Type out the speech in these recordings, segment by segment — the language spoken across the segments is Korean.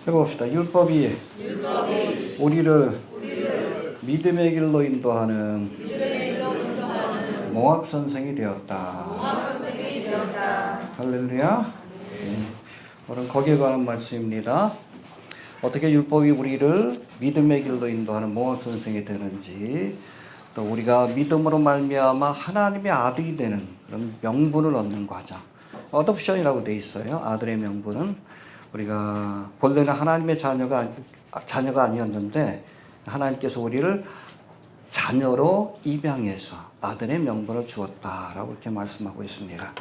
해봅시다. 율법이 우리를 믿음의 길로 인도하는 몽학 선생이 되었다. 할렐루야. 오늘 거기에 관한 말씀입니다. 어떻게 율법이 우리를 믿음의 길로 인도하는 몽학 선생이 되는지, 또 우리가 믿음으로 말미암아 하나님의 아들이 되는 그런 명분을 얻는 과정. 어덥션이라고 돼 있어요. 아들의 명분은 우리가 본래는 하나님의 자녀가 아니었는데 하나님께서 우리를 자녀로 입양해서 아들의 명분을 주었다라고 이렇게 말씀하고 있습니다.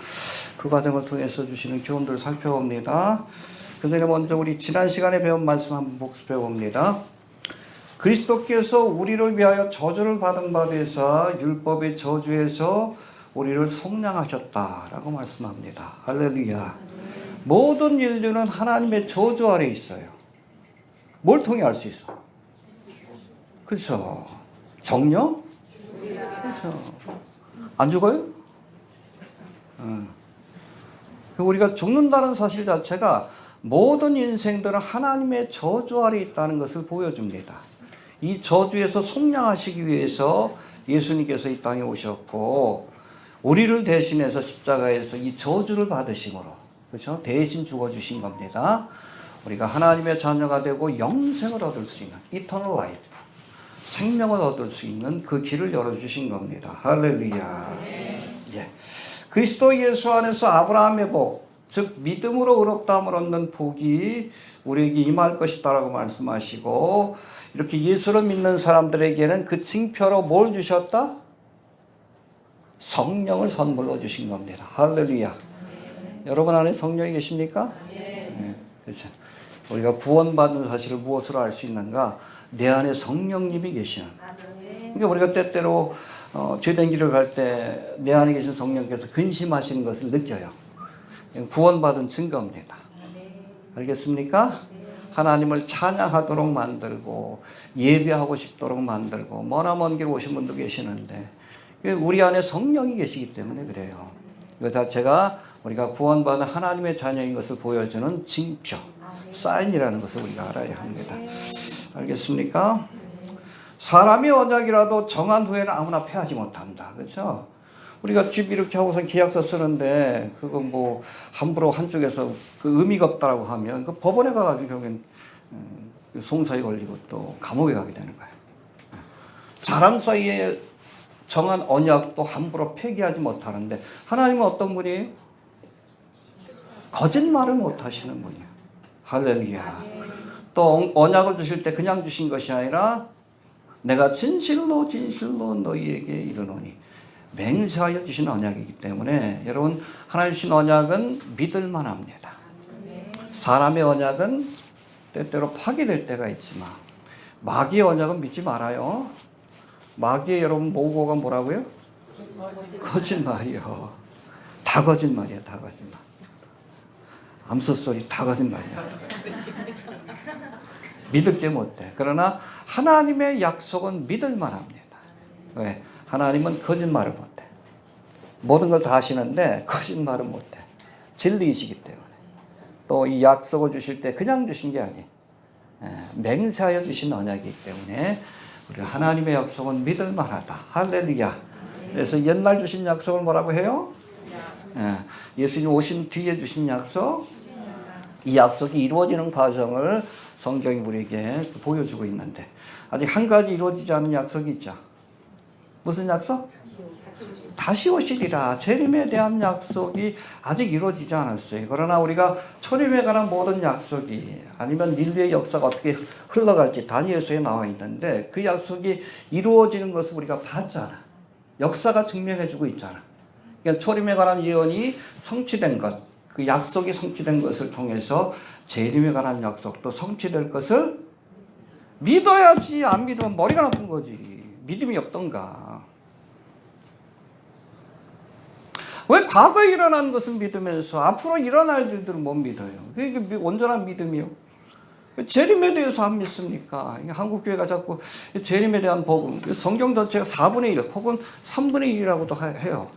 그 과정을 통해서 주시는 교훈들을 살펴봅니다. 그 전에 먼저 우리 지난 시간에 배운 말씀 한번 복습해 봅니다. 그리스도께서 우리를 위하여 저주를 받은 바 되사 율법의 저주에서 우리를 속량하셨다라고 말씀합니다. 할렐루야. 모든 인류는 하나님의 저주 아래 있어요. 뭘 통해 알 수 있어? 그렇죠. 정령? 그렇죠. 안 죽어요? 우리가 죽는다는 사실 자체가 모든 인생들은 하나님의 저주 아래 있다는 것을 보여줍니다. 이 저주에서 속량하시기 위해서 예수님께서 이 땅에 오셨고 우리를 대신해서 십자가에서 이 저주를 받으심으로, 그렇죠? 대신 죽어주신 겁니다. 우리가 하나님의 자녀가 되고 영생을 얻을 수 있는 eternal life, 생명을 얻을 수 있는 그 길을 열어주신 겁니다. 할렐루야. 예. 그리스도 예수 안에서 아브라함의 복, 즉 믿음으로 의롭다함을 얻는 복이 우리에게 임할 것이다라고 말씀하시고, 이렇게 예수를 믿는 사람들에게는 그 징표로 뭘 주셨다? 성령을 선물로 주신 겁니다. 할렐루야. 여러분 안에 성령이 계십니까? 네. 그렇죠. 우리가 구원받은 사실을 무엇으로 알 수 있는가? 내 안에 성령님이 계시는. 그러니까 우리가 때때로 죄된 길을 갈 때 내 안에 계신 성령께서 근심하시는 것을 느껴요. 구원받은 증거입니다. 알겠습니까? 하나님을 찬양하도록 만들고 예배하고 싶도록 만들고 머나먼 길 오신 분도 계시는데 우리 안에 성령이 계시기 때문에 그래요. 이거 자체가 우리가 구원받은 하나님의 자녀인 것을 보여주는 징표, 사인이라는 것을 우리가 알아야 합니다. 알겠습니까? 사람의 언약이라도 정한 후에는 아무나 폐하지 못한다. 그렇죠? 우리가 집 이렇게 하고서 계약서 쓰는데 그거 뭐 함부로 한쪽에서 그 의미가 없다라고 하면 그 법원에 가가지고 결국엔 송사에 걸리고 또 감옥에 가게 되는 거예요. 사람 사이에 정한 언약도 함부로 폐기하지 못하는데 하나님은 어떤 분이에요? 거짓말을 못하시는 분이에요. 할렐루야. 또 언약을 주실 때 그냥 주신 것이 아니라 내가 진실로 너희에게 이르노니 맹세하여 주신 언약이기 때문에 여러분, 하나님 주신 언약은 믿을만 합니다. 사람의 언약은 때때로 파괴될 때가 있지만 마귀의 언약은 믿지 말아요. 마귀의 여러분 모국어가 뭐라고요? 거짓말이요. 다 거짓말이야. 다 거짓말. 암소소리 다 거짓말이야. 믿을 게 못돼. 그러나 하나님의 약속은 믿을만 합니다. 왜? 하나님은 거짓말을 못해. 모든 걸 다 하시는데 거짓말은 못해. 진리이시기 때문에. 또 이 약속을 주실 때 그냥 주신 게 아니에요. 맹세하여 주신 언약이기 때문에 우리가 하나님의 약속은 믿을만하다. 할렐루야. 그래서 옛날 주신 약속을 뭐라고 해요? 예수님 오신 뒤에 주신 약속, 이 약속이 이루어지는 과정을 성경이 우리에게 보여주고 있는데 아직 한 가지 이루어지지 않은 약속이 있죠. 무슨 약속? 다시 오시리라. 재림에 대한 약속이 아직 이루어지지 않았어요. 그러나 우리가 초림에 관한 모든 약속이, 아니면 인류의 역사가 어떻게 흘러갈지 다니엘서에 나와 있는데 그 약속이 이루어지는 것을 우리가 봤잖아. 역사가 증명해주고 있잖아. 그러니까 초림에 관한 예언이 성취된 것, 그 약속이 성취된 것을 통해서 재림에 관한 약속도 성취될 것을 믿어야지. 안 믿으면 머리가 나쁜 거지. 믿음이 없던가. 왜 과거에 일어난 것은 믿으면서 앞으로 일어날 일들은 못 믿어요? 이게 온전한 믿음이요. 재림에 대해서 안 믿습니까? 한국교회가 자꾸 재림에 대한 복음, 성경 전체가 4분의 1 혹은 3분의 1이라고도 해요.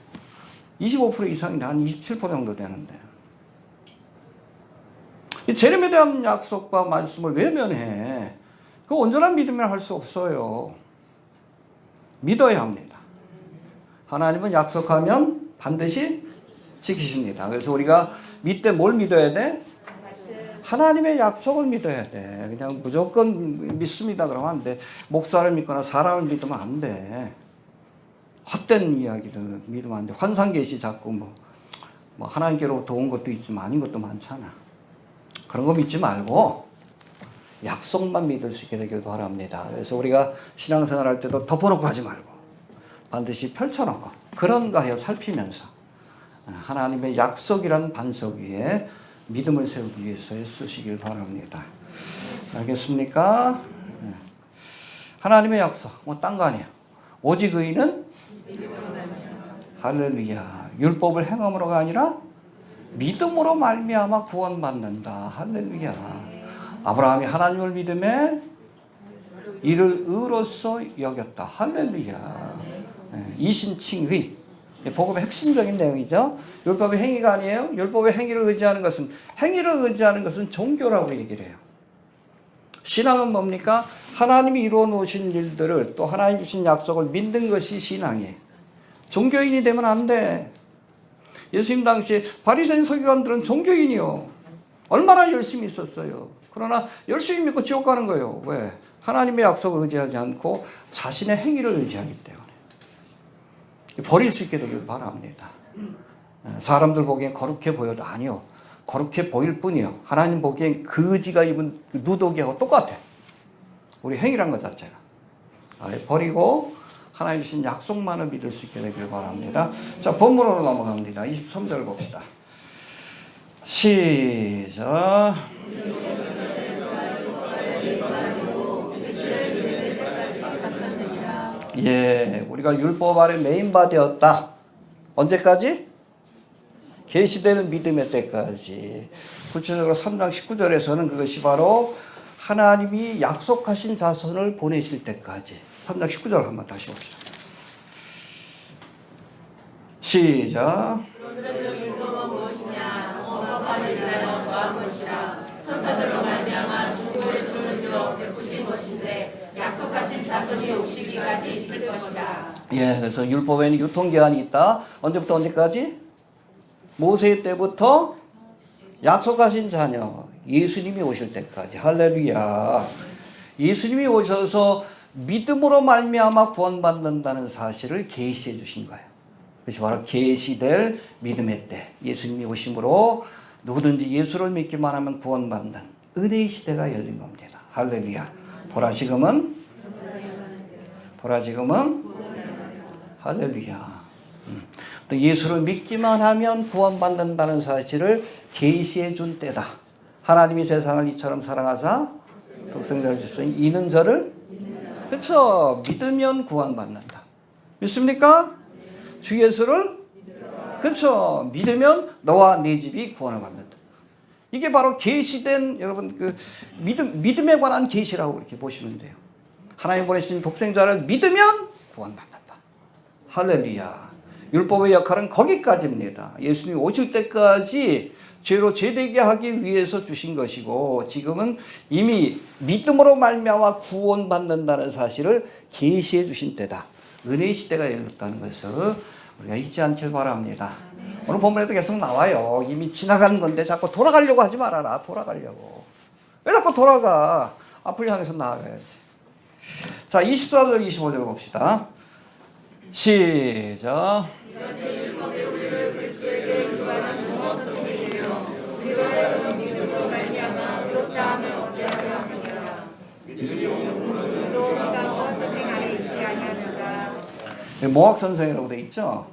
25% 이상이 한 27% 정도 되는데 이 재림에 대한 약속과 말씀을 외면해. 그 온전한 믿음이라 할 수 없어요. 믿어야 합니다. 하나님은 약속하면 반드시 지키십니다. 그래서 우리가 믿되 뭘 믿어야 돼? 하나님의 약속을 믿어야 돼. 그냥 무조건 믿습니다 그러면 안 돼. 목사를 믿거나 사람을 믿으면 안 돼. 헛된 이야기를 믿으면 안 돼. 환상계시 자꾸 뭐 하나님께로부터 온 것도 있지만 아닌 것도 많잖아. 그런 거 믿지 말고 약속만 믿을 수 있게 되길 바랍니다. 그래서 우리가 신앙생활 할 때도 덮어놓고 하지 말고 반드시 펼쳐놓고 그런가 하여 살피면서 하나님의 약속이란 반석 위에 믿음을 세우기 위해서 쓰시길 바랍니다. 알겠습니까? 하나님의 약속, 딴 거 아니에요. 오직 의인은 할렐루야. 율법을 행함으로가 아니라 믿음으로 말미암아 구원받는다. 할렐루야. 아브라함이 하나님을 믿음에 이를 의로서 여겼다. 할렐루야. 이신칭의. 복음의 핵심적인 내용이죠. 율법의 행위가 아니에요. 율법의 행위를 의지하는 것은 종교라고 얘기를 해요. 신앙은 뭡니까? 하나님이 이루어 놓으신 일들을 또 하나님 주신 약속을 믿는 것이 신앙이에요. 종교인이 되면 안 돼. 예수님 당시 바리새인 서기관들은 종교인이요. 얼마나 열심히 있었어요. 그러나 열심히 믿고 지옥 가는 거예요. 왜? 하나님의 약속을 의지하지 않고 자신의 행위를 의지하기 때문에. 버릴 수 있게 되길 바랍니다. 사람들 보기엔 거룩해 보여도 아니요. 거룩해 보일 뿐이요. 하나님 보기엔 거지가 입은 누더기하고 똑같아. 우리 행위란 것 자체가. 버리고 하나님 주신 약속만을 믿을 수 있게 되길 바랍니다. 자, 본문으로 넘어갑니다. 23절 봅시다. 시작. 예, 우리가 율법 아래 메인바 되었다. 언제까지? 계시될 믿음의 때까지. 구체적으로 3장 19절에서는 그것이 바로 하나님이 약속하신 자손을 보내실 때까지. 3장 19절 한번 다시 봅시다. 시작. 그러므로 율법은 무엇이냐? 언어판을 위하여 더한 것이라. 천사들로 말미암아 중고의 손을 들어 베푸신 것인데 약속하신 자손이 오시기까지 있을 것이다. 예, 그래서 율법에는 유통기한이 있다. 언제부터 언제까지? 모세 때부터 약속하신 자녀 예수님이 오실 때까지. 할렐루야. 예수님이 오셔서 믿음으로 말미암아 구원받는다는 사실을 계시해 주신 거예요. 그것이 바로 계시될 믿음의 때. 예수님이 오심으로 누구든지 예수를 믿기만 하면 구원받는 은혜의 시대가 열린 겁니다. 할렐루야. 보라 지금은 할렐루야. 또 예수를 믿기만 하면 구원받는다는 사실을 계시해 준 때다. 하나님이 세상을 이처럼 사랑하사 독생자를 주시니 이는 저를 그렇죠. 믿으면 구원받는다. 믿습니까? 주 예수를 그렇죠. 믿으면 너와 네 집이 구원을 받는다. 이게 바로 계시된 여러분 그 믿음에 관한 계시라고 이렇게 보시면 돼요. 하나님 보내신 독생자를 믿으면 구원받는다. 할렐루야. 율법의 역할은 거기까지입니다. 예수님이 오실 때까지 죄로 죄되게 하기 위해서 주신 것이고 지금은 이미 믿음으로 말미암아 구원받는다는 사실을 계시해 주신 때다. 은혜의 시대가 열렸다는 것을 우리가 잊지 않길 바랍니다. 오늘 본문에도 계속 나와요. 이미 지나간 건데 자꾸 돌아가려고 하지 말아라. 돌아가려고. 왜 자꾸 돌아가? 앞을 향해서 나아가야지. 자, 24절 25절 봅시다. 시작. 모학 선생이라고 돼 있죠.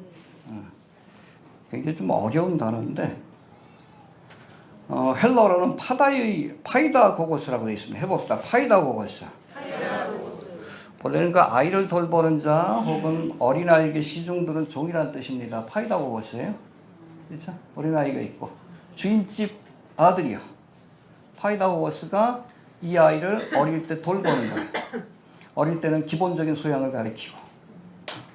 굉장히 좀 어려운 단어인데 헬러어로는 파이다고고스라고 돼 있습니다. 해봅시다. 파이다고고스. 본래는 그 아이를 돌보는 자 혹은 어린아이에게 시중 두는 종이라는 뜻입니다. 파이다고고스예요. 그렇죠? 어린아이가 있고 주인집 아들이요. 파이다고고스가 이 아이를 어릴 때 돌보는 거예요. 어릴 때는 기본적인 소양을 가르치고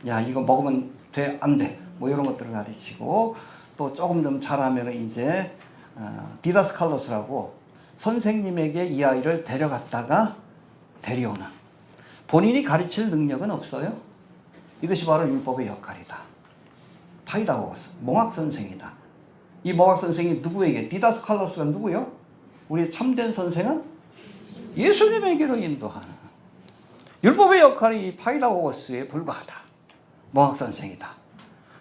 야 이거 먹으면 돼? 안 돼? 뭐 이런 것들을 가르치고 또 조금 좀 잘하면 이제 디다스칼로스라고 선생님에게 이 아이를 데려갔다가 데려오는, 본인이 가르칠 능력은 없어요. 이것이 바로 율법의 역할이다. 파이다고스, 몽학 선생이다. 이 몽학 선생이 누구에게? 디다스칼로스가 누구요? 우리 참된 선생은 예수님에게로 인도하는, 율법의 역할이 이 파이다고스에 불과하다. 몽학 선생이다.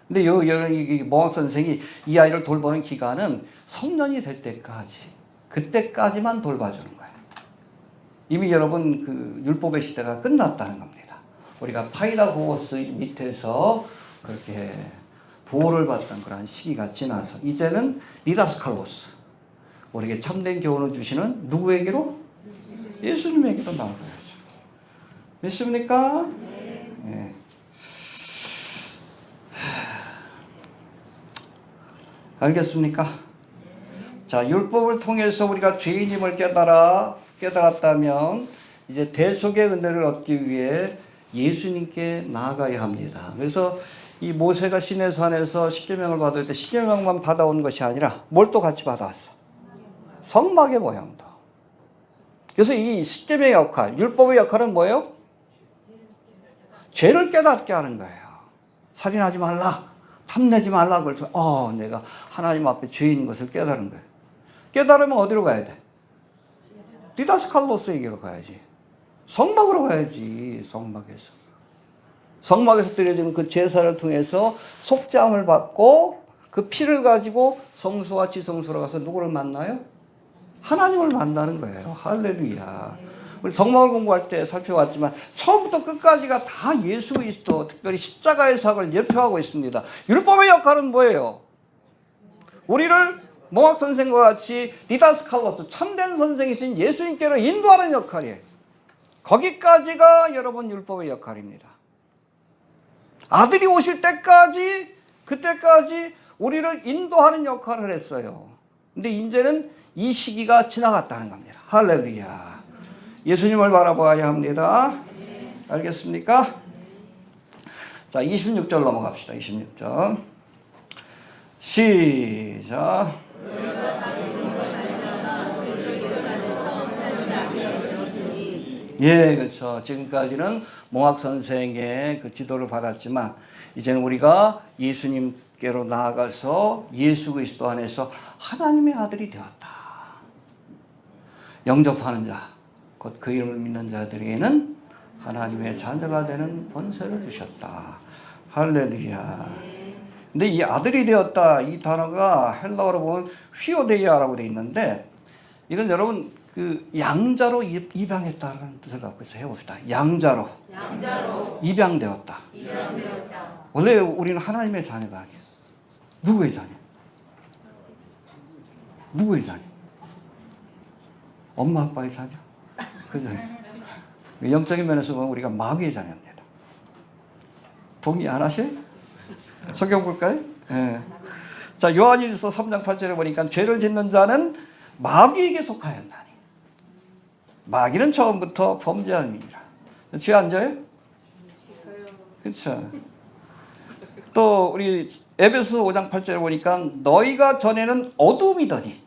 근데 이 몽학 선생이 이 아이를 돌보는 기간은 성년이 될 때까지, 그때까지만 돌봐주는 거예요. 이미 여러분 그 율법의 시대가 끝났다는 겁니다. 우리가 파이다고스 밑에서 그렇게 보호를 받던 그런 시기가 지나서 이제는 디다스칼로스, 우리에게 참된 교훈을 주시는 누구에게로? 예수님에게로 나아가야죠. 믿습니까? 네. 알겠습니까? 자, 율법을 통해서 우리가 죄인임을 깨달았다면 이제 대속의 은혜를 얻기 위해 예수님께 나아가야 합니다. 그래서 이 모세가 시내산에서 십계명을 받을 때 십계명만 받아온 것이 아니라 뭘 또 같이 받아왔어? 성막의 모형도. 그래서 이 십계명의 역할, 율법의 역할은 뭐예요? 죄를 깨닫게 하는 거예요. 살인하지 말라, 탐내지 말라. 그래서 내가 하나님 앞에 죄인인 것을 깨달은 거예요. 깨달으면 어디로 가야 돼? 디다스칼로스에게로 가야지. 성막으로 가야지. 성막에서 드려지는 그 제사를 통해서 속죄함을 받고 그 피를 가지고 성소와 지성소로 가서 누구를 만나요? 하나님을 만나는 거예요. 할렐루야. 우리 성막을 공부할 때 살펴봤지만 처음부터 끝까지가 다 예수 그리스도, 특별히 십자가의 사역을 예표하고 있습니다. 율법의 역할은 뭐예요? 우리를 몽학 선생과 같이 디다스칼로스, 참된 선생이신 예수님께로 인도하는 역할이에요. 거기까지가 여러분 율법의 역할입니다. 아들이 오실 때까지, 그때까지 우리를 인도하는 역할을 했어요. 근데 이제는 이 시기가 지나갔다는 겁니다. 할렐루야. 예수님을 바라봐야 합니다. 알겠습니까? 자, 26절 넘어갑시다. 26절. 시작. 예, 그렇죠. 지금까지는 몽학 선생의 그 지도를 받았지만 이제는 우리가 예수님께로 나아가서 예수 그리스도 안에서 하나님의 아들이 되었다. 영접하는 자, 곧 그 이름을 믿는 자들에게는 하나님의 자녀가 되는 권세를 주셨다. 할렐루야. 근데 이 아들이 되었다, 이 단어가 헬라어로 보면 휘오데이아라고 되어 있는데, 이건 여러분 그 양자로 입양했다는 뜻을 갖고 있어요. 해봅시다. 양자로 입양되었다. 원래 우리는 하나님의 자녀가 아니에요. 누구의 자녀? 누구의 자녀? 엄마 아빠의 자녀? 그죠? 영적인 면에서 보면 우리가 마귀의 자녀입니다. 동의 안 하세요? 성경 볼까요? 네. 자, 요한일서 3장 8절에 보니까 죄를 짓는 자는 마귀에게 속하였나니. 마귀는 처음부터 범죄한 일이라. 죄 안 져요? 그렇죠. 또 우리 에베소 5장 8절에 보니까 너희가 전에는 어둠이더니,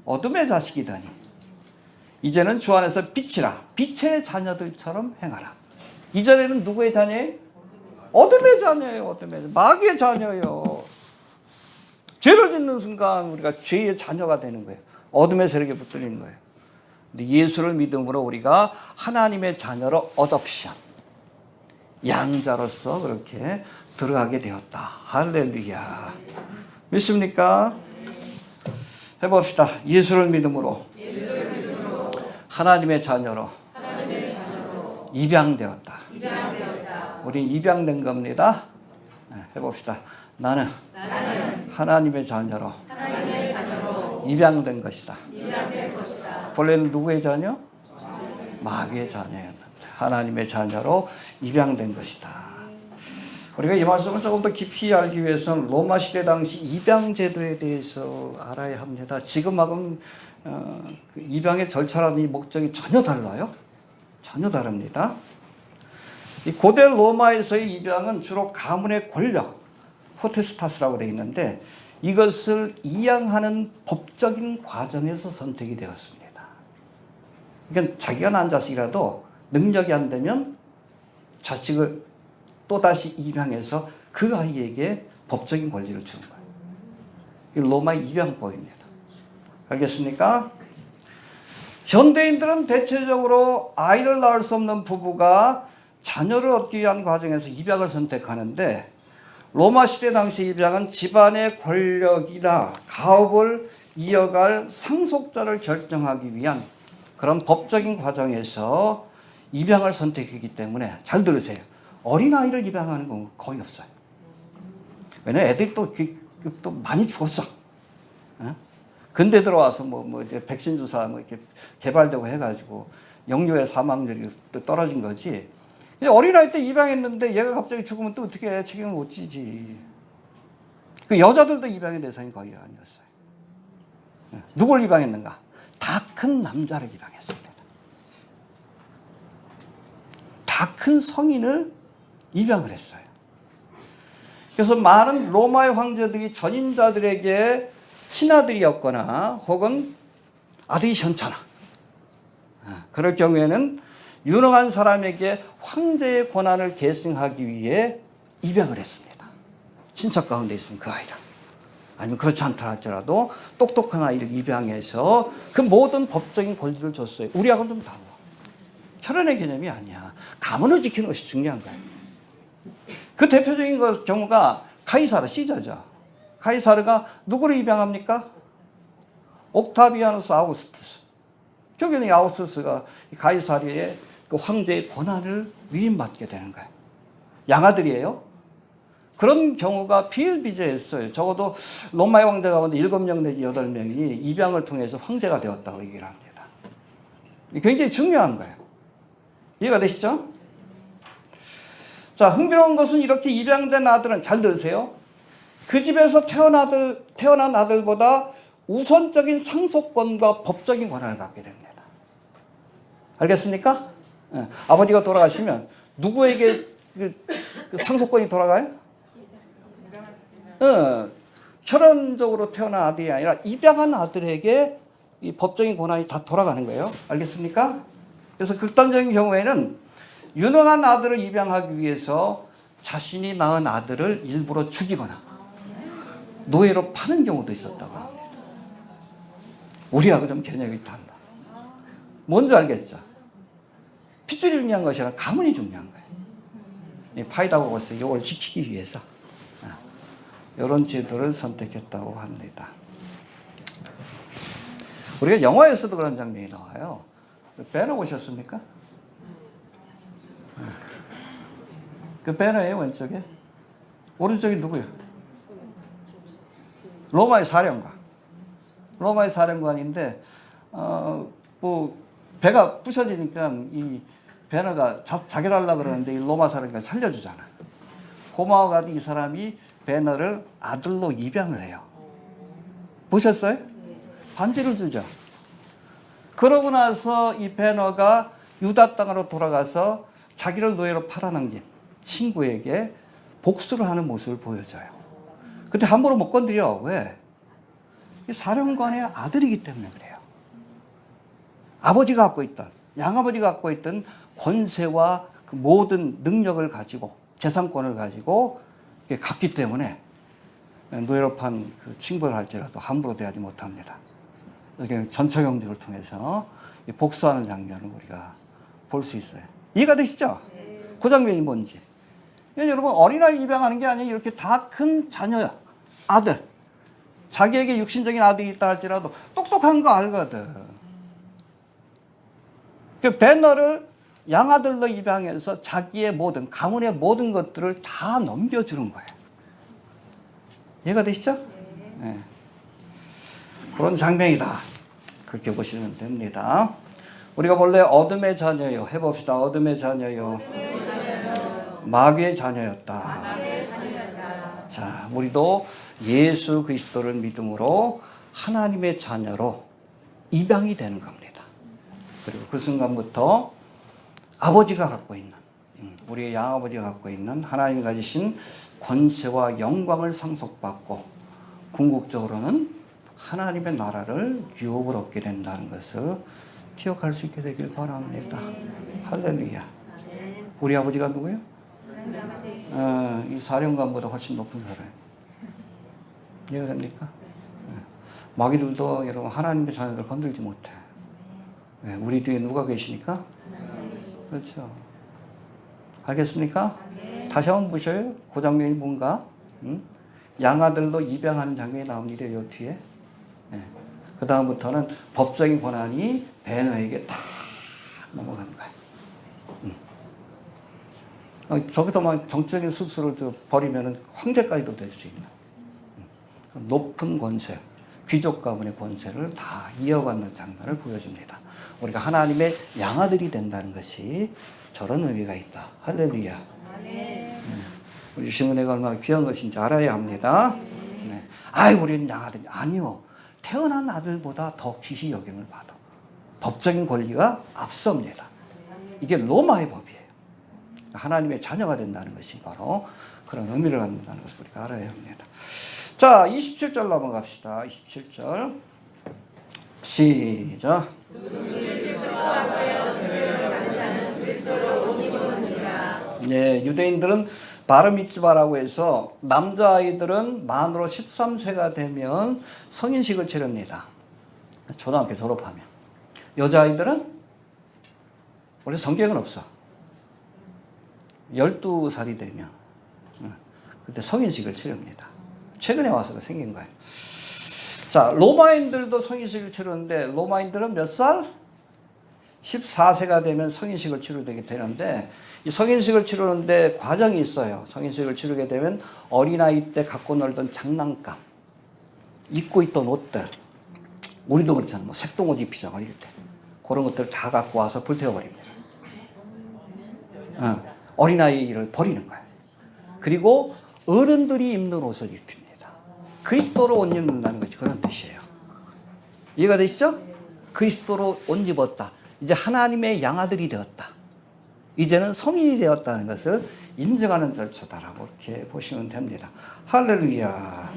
어둠의 자식이더니 이제는 주 안에서 빛이라, 빛의 자녀들처럼 행하라. 이전에는 누구의 자녀예요? 어둠의 자녀예요. 어둠의 마귀의 자녀예요. 죄를 짓는 순간 우리가 죄의 자녀가 되는 거예요. 어둠의 세력에 붙들리는 거예요. 근데 예수를 믿음으로 우리가 하나님의 자녀로 어덥션, 양자로서 그렇게 들어가게 되었다. 할렐루야. 믿습니까? 해봅시다. 예수를 믿음으로 하나님의 자녀로 입양되었다. 우리 입양된 겁니다. 해봅시다. 나는 하나님의 자녀로 입양된 것이다. 본래는 누구의 자녀? 마귀의 자녀였는데 하나님의 자녀로 입양된 것이다. 우리가 이 말씀을 조금 더 깊이 알기 위해서는 로마 시대 당시 입양 제도에 대해서 알아야 합니다. 지금하고는 그 입양의 절차라는 이 목적이 전혀 달라요. 전혀 다릅니다. 이 고대 로마에서의 입양은 주로 가문의 권력, 포테스타스라고 되어 있는데 이것을 이양하는 법적인 과정에서 선택이 되었습니다. 그러니까 자기가 낳은 자식이라도 능력이 안 되면 자식을 또다시 입양해서 그 아이에게 법적인 권리를 주는 거예요. 이 로마의 입양법입니다. 알겠습니까? 현대인들은 대체적으로 아이를 낳을 수 없는 부부가 자녀를 얻기 위한 과정에서 입양을 선택하는데 로마 시대 당시 입양은 집안의 권력이나 가업을 이어갈 상속자를 결정하기 위한 그런 법적인 과정에서 입양을 선택했기 때문에 잘 들으세요. 어린아이를 입양하는 건 거의 없어요. 왜냐면 애들이 또 많이 죽었어. 근대 들어와서 이제 백신 주사 이렇게 개발되고 해가지고 영유아 사망률이 또 떨어진 거지. 어린아이 때 입양했는데 얘가 갑자기 죽으면 또 어떻게 해? 책임을 못 지지. 그 여자들도 입양의 대상이 거의 아니었어요. 누굴 입양했는가? 다 큰 남자를 입양했습니다. 다 큰 성인을 입양을 했어요. 그래서 많은 로마의 황제들이 전인자들에게 친아들이었거나 혹은 아들이 현찮아. 그럴 경우에는 유능한 사람에게 황제의 권한을 계승하기 위해 입양을 했습니다. 친척 가운데 있으면 그 아이를. 아니면 그렇지 않다 할지라도 똑똑한 아이를 입양해서 그 모든 법적인 권리를 줬어요. 우리하고는 좀 달라. 혈연의 개념이 아니야. 가문을 지키는 것이 중요한 거예요. 그 대표적인 경우가 카이사르, 시저죠. 카이사르가 누구를 입양합니까? 옥타비아누스 아우구스투스. 결국에는 이 아우구스투스가 카이사르의 그 황제의 권한을 위임받게 되는 거예요. 양아들이에요. 그런 경우가 비일비재했어요. 적어도 로마의 황제 가운데 7명 내지 8명이 입양을 통해서 황제가 되었다고 얘기를 합니다. 굉장히 중요한 거예요. 이해가 되시죠? 자, 흥미로운 것은 이렇게 입양된 아들은 잘 들으세요. 그 집에서 태어난 아들보다 우선적인 상속권과 법적인 권한을 갖게 됩니다. 알겠습니까? 아버지가 돌아가시면 누구에게 그 상속권이 돌아가요? 혈연적으로 태어난 아들이 아니라 입양한 아들에게 이 법적인 권한이 다 돌아가는 거예요. 알겠습니까? 그래서 극단적인 경우에는 유능한 아들을 입양하기 위해서 자신이 낳은 아들을 일부러 죽이거나 노예로 파는 경우도 있었다고 합니다. 우리하고 좀 개념이 달라. 뭔지 알겠죠? 핏줄이 중요한 것이 아니라 가문이 중요한 거예요. 파이다고거스 이걸 지키기 위해서 이런 제도를 선택했다고 합니다. 우리가 영화에서도 그런 장면이 나와요. 배너 보셨습니까? 그 배너예요, 왼쪽에. 오른쪽이 누구예요? 로마의 사령관. 로마의 사령관인데 배가 부셔지니까 이 배너가 자결하려고 그러는데 이 로마 사령관이 살려주잖아. 고마워가지고 이 사람이 배너를 아들로 입양을 해요. 보셨어요? 반지를 주죠. 그러고 나서 이 배너가 유다 땅으로 돌아가서 자기를 노예로 팔아넘긴 친구에게 복수를 하는 모습을 보여줘요. 근데 함부로 못 건드려. 왜? 이 사령관의 아들이기 때문에 그래요. 아버지가 갖고 있던, 양아버지가 갖고 있던 권세와 그 모든 능력을 가지고 재산권을 가지고 갔기 때문에 노예로 판 그 친구를 할지라도 함부로 대하지 못합니다. 이렇게 전처 경쟁을 통해서 복수하는 장면을 우리가 볼 수 있어요. 이해가 되시죠? 그 장면이 뭔지. 여러분 어린아이 입양하는 게 아니라 이렇게 다 큰 자녀야. 아들. 자기에게 육신적인 아들이 있다 할지라도 똑똑한 거 알거든. 그 배너를 양아들로 입양해서 자기의 모든 가문의 모든 것들을 다 넘겨주는 거예요. 이해가 되시죠? 네. 그런 장면이다. 그렇게 보시면 됩니다. 우리가 본래 어둠의 자녀요. 해봅시다. 어둠의 자녀요. 마귀의 자녀였다. 자, 우리도 예수 그리스도를 믿음으로 하나님의 자녀로 입양이 되는 겁니다. 그리고 그 순간부터 아버지가 갖고 있는, 우리의 양아버지가 갖고 있는 하나님이 가지신 권세와 영광을 상속받고 궁극적으로는 하나님의 나라를 유업을 얻게 된다는 것을 기억할 수 있게 되길 바랍니다. 할렐루야. 우리 아버지가 누구예요? 이 사령관보다 훨씬 높은 사람. 이해가 됩니까? 마귀들도 여러분 하나님의 자녀들 건들지 못해. 우리 뒤에 누가 계시니까? 그렇죠. 알겠습니까? 다시 한번 보셔요. 그 장면이 뭔가? 양아들도 입양하는 장면이 나옵니다. 이 뒤에. 그 다음부터는 법적인 권한이 베너에게 다 넘어가는 거예요. 저기서만 정치적인 수술을 벌이면 황제까지도 될 수 있는 높은 권세, 귀족 가문의 권세를 다 이어받는 장면을 보여줍니다. 우리가 하나님의 양아들이 된다는 것이 저런 의미가 있다. 할렐루야. 우리 주신 은혜가 얼마나 귀한 것인지 알아야 합니다. 네. 우리는 양아들. 아니요. 태어난 아들보다 더 귀히 여김을 받아. 법적인 권리가 앞섭니다. 이게 로마의 법이에요. 하나님의 자녀가 된다는 것이 바로 그런 의미를 갖는다는 것을 우리가 알아야 합니다. 자, 27절 넘어갑시다. 27절. 시작. 네, 유대인들은 바르미츠바라고 해서 남자아이들은 만으로 13세가 되면 성인식을 치릅니다. 초등학교 졸업하면. 여자아이들은 원래 성경은 없어. 12살이 되면 그때 성인식을 치릅니다. 최근에 와서 생긴 거예요. 자, 로마인들도 성인식을 치르는데 로마인들은 몇 살? 14세가 되면 성인식을 치르게 되는데 이 성인식을 치르는데 과정이 있어요. 성인식을 치르게 되면 어린아이 때 갖고 놀던 장난감, 입고 있던 옷들, 우리도 그렇잖아요. 뭐 색동옷 입히자 어릴 때 그런 것들을 다 갖고 와서 불태워버립니다. 어린아이를 버리는 거예요. 그리고 어른들이 입는 옷을 입힙니다. 그리스도로 옷 입는다는 것이 그런 뜻이에요. 이해가 되시죠? 그리스도로 옷 입었다. 이제 하나님의 양아들이 되었다. 이제는 성인이 되었다는 것을 인정하는 절차다라고 이렇게 보시면 됩니다. 할렐루야.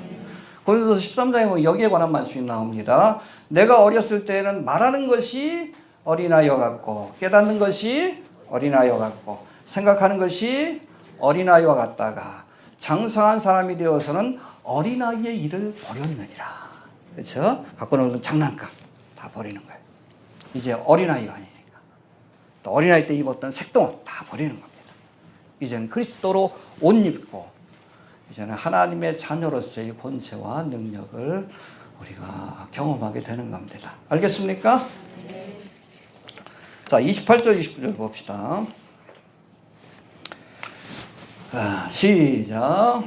고린도서 13장에 보면 여기에 관한 말씀이 나옵니다. 내가 어렸을 때에는 말하는 것이 어린아이와 같고 깨닫는 것이 어린아이와 같고 생각하는 것이 어린아이와 같다가 장성한 사람이 되어서는 어린아이의 일을 버렸느니라. 그렇죠? 갖고 놀던 장난감 다 버리는 거예요. 이제 어린아이가 아니니까. 또 어린아이 때 입었던 색동옷 다 버리는 겁니다. 이제는 그리스도로 옷 입고 이제는 하나님의 자녀로서의 권세와 능력을 우리가 경험하게 되는 겁니다. 알겠습니까? 자, 28절 29절 봅시다. 시작.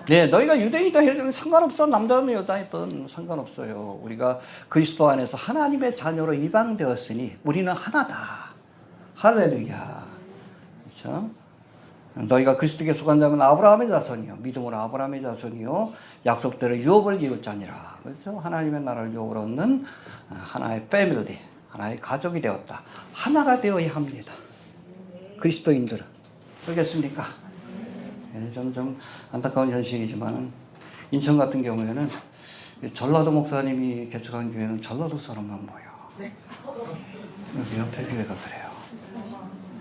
네, 너희가 유대인이다 해도 상관없어. 남자든 여자든 상관없어요. 우리가 그리스도 안에서 하나님의 자녀로 입양되었으니 우리는 하나다. 할렐루야. 그렇죠? 너희가 그리스도께 속한 자면 아브라함의 자손이요 믿음으로 아브라함의 자손이요 약속대로 유업을 이을 자니라. 그렇죠? 하나님의 나라를 유업을 얻는 하나의 패밀리, 하나의 가족이 되었다. 하나가 되어야 합니다. 그리스도인들은. 그렇겠습니까? 네, 좀 안타까운 현실이지만은 인천 같은 경우에는 전라도 목사님이 개척한 교회는 전라도 사람만 모여. 여기 옆에 교회가 그래요.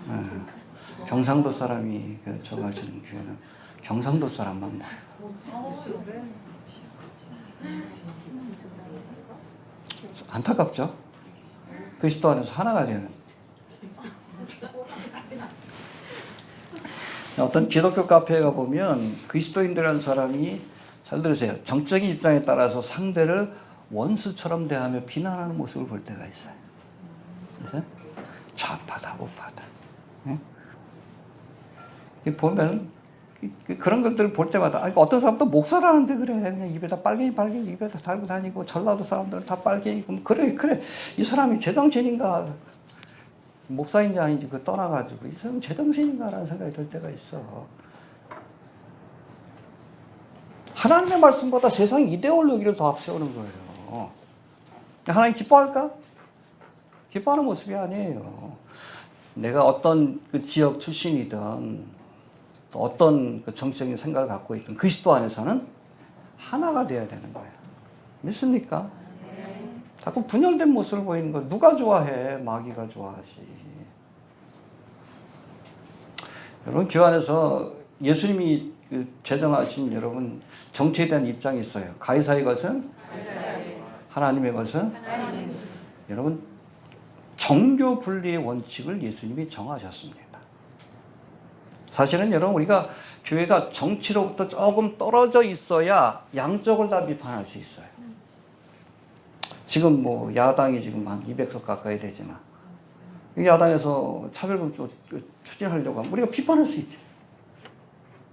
네. 경상도 사람이 저가지는 교회는 경상도 사람만 모여. 안타깝죠? 그리스도 안에서 하나가 되는. 어떤 기독교 카페에 가보면 그리스도인들이라는 사람이 잘 들으세요. 정적인 입장에 따라서 상대를 원수처럼 대하며 비난하는 모습을 볼 때가 있어요. 그래서 좌파다 우파다. 응? 보면 그런 것들을 볼 때마다 어떤 사람도 목사라는데 그래 그냥 입에다 빨갱이 입에다 달고 다니고 전라도 사람들은 다 빨갱이 그래 이 사람이 제정신인가 목사인지 아닌지 그 떠나가지고 이 사람 제정신인가라는 생각이 들 때가 있어. 하나님의 말씀보다 세상 이데올로기를 더 앞세우는 거예요. 하나님 기뻐할까? 기뻐하는 모습이 아니에요. 내가 어떤 그 지역 출신이든 또 어떤 그 정치적인 생각을 갖고 있든 그리스도 안에서는 하나가 되어야 되는 거예요. 믿습니까? 자꾸 분열된 모습을 보이는 거 누가 좋아해? 마귀가 좋아하지. 여러분 교회 안에서 예수님이 그 제정하신 여러분 정치에 대한 입장이 있어요. 가이사의 것은 하나님의 것은 여러분 정교 분리의 원칙을 예수님이 정하셨습니다. 사실은 여러분 우리가 교회가 정치로부터 조금 떨어져 있어야 양쪽을 다 비판할 수 있어요. 지금 뭐 야당이 지금 한 200석 가까이 되지만 야당에서 차별금 또 추진하려고 하면 우리가 비판할 수 있지.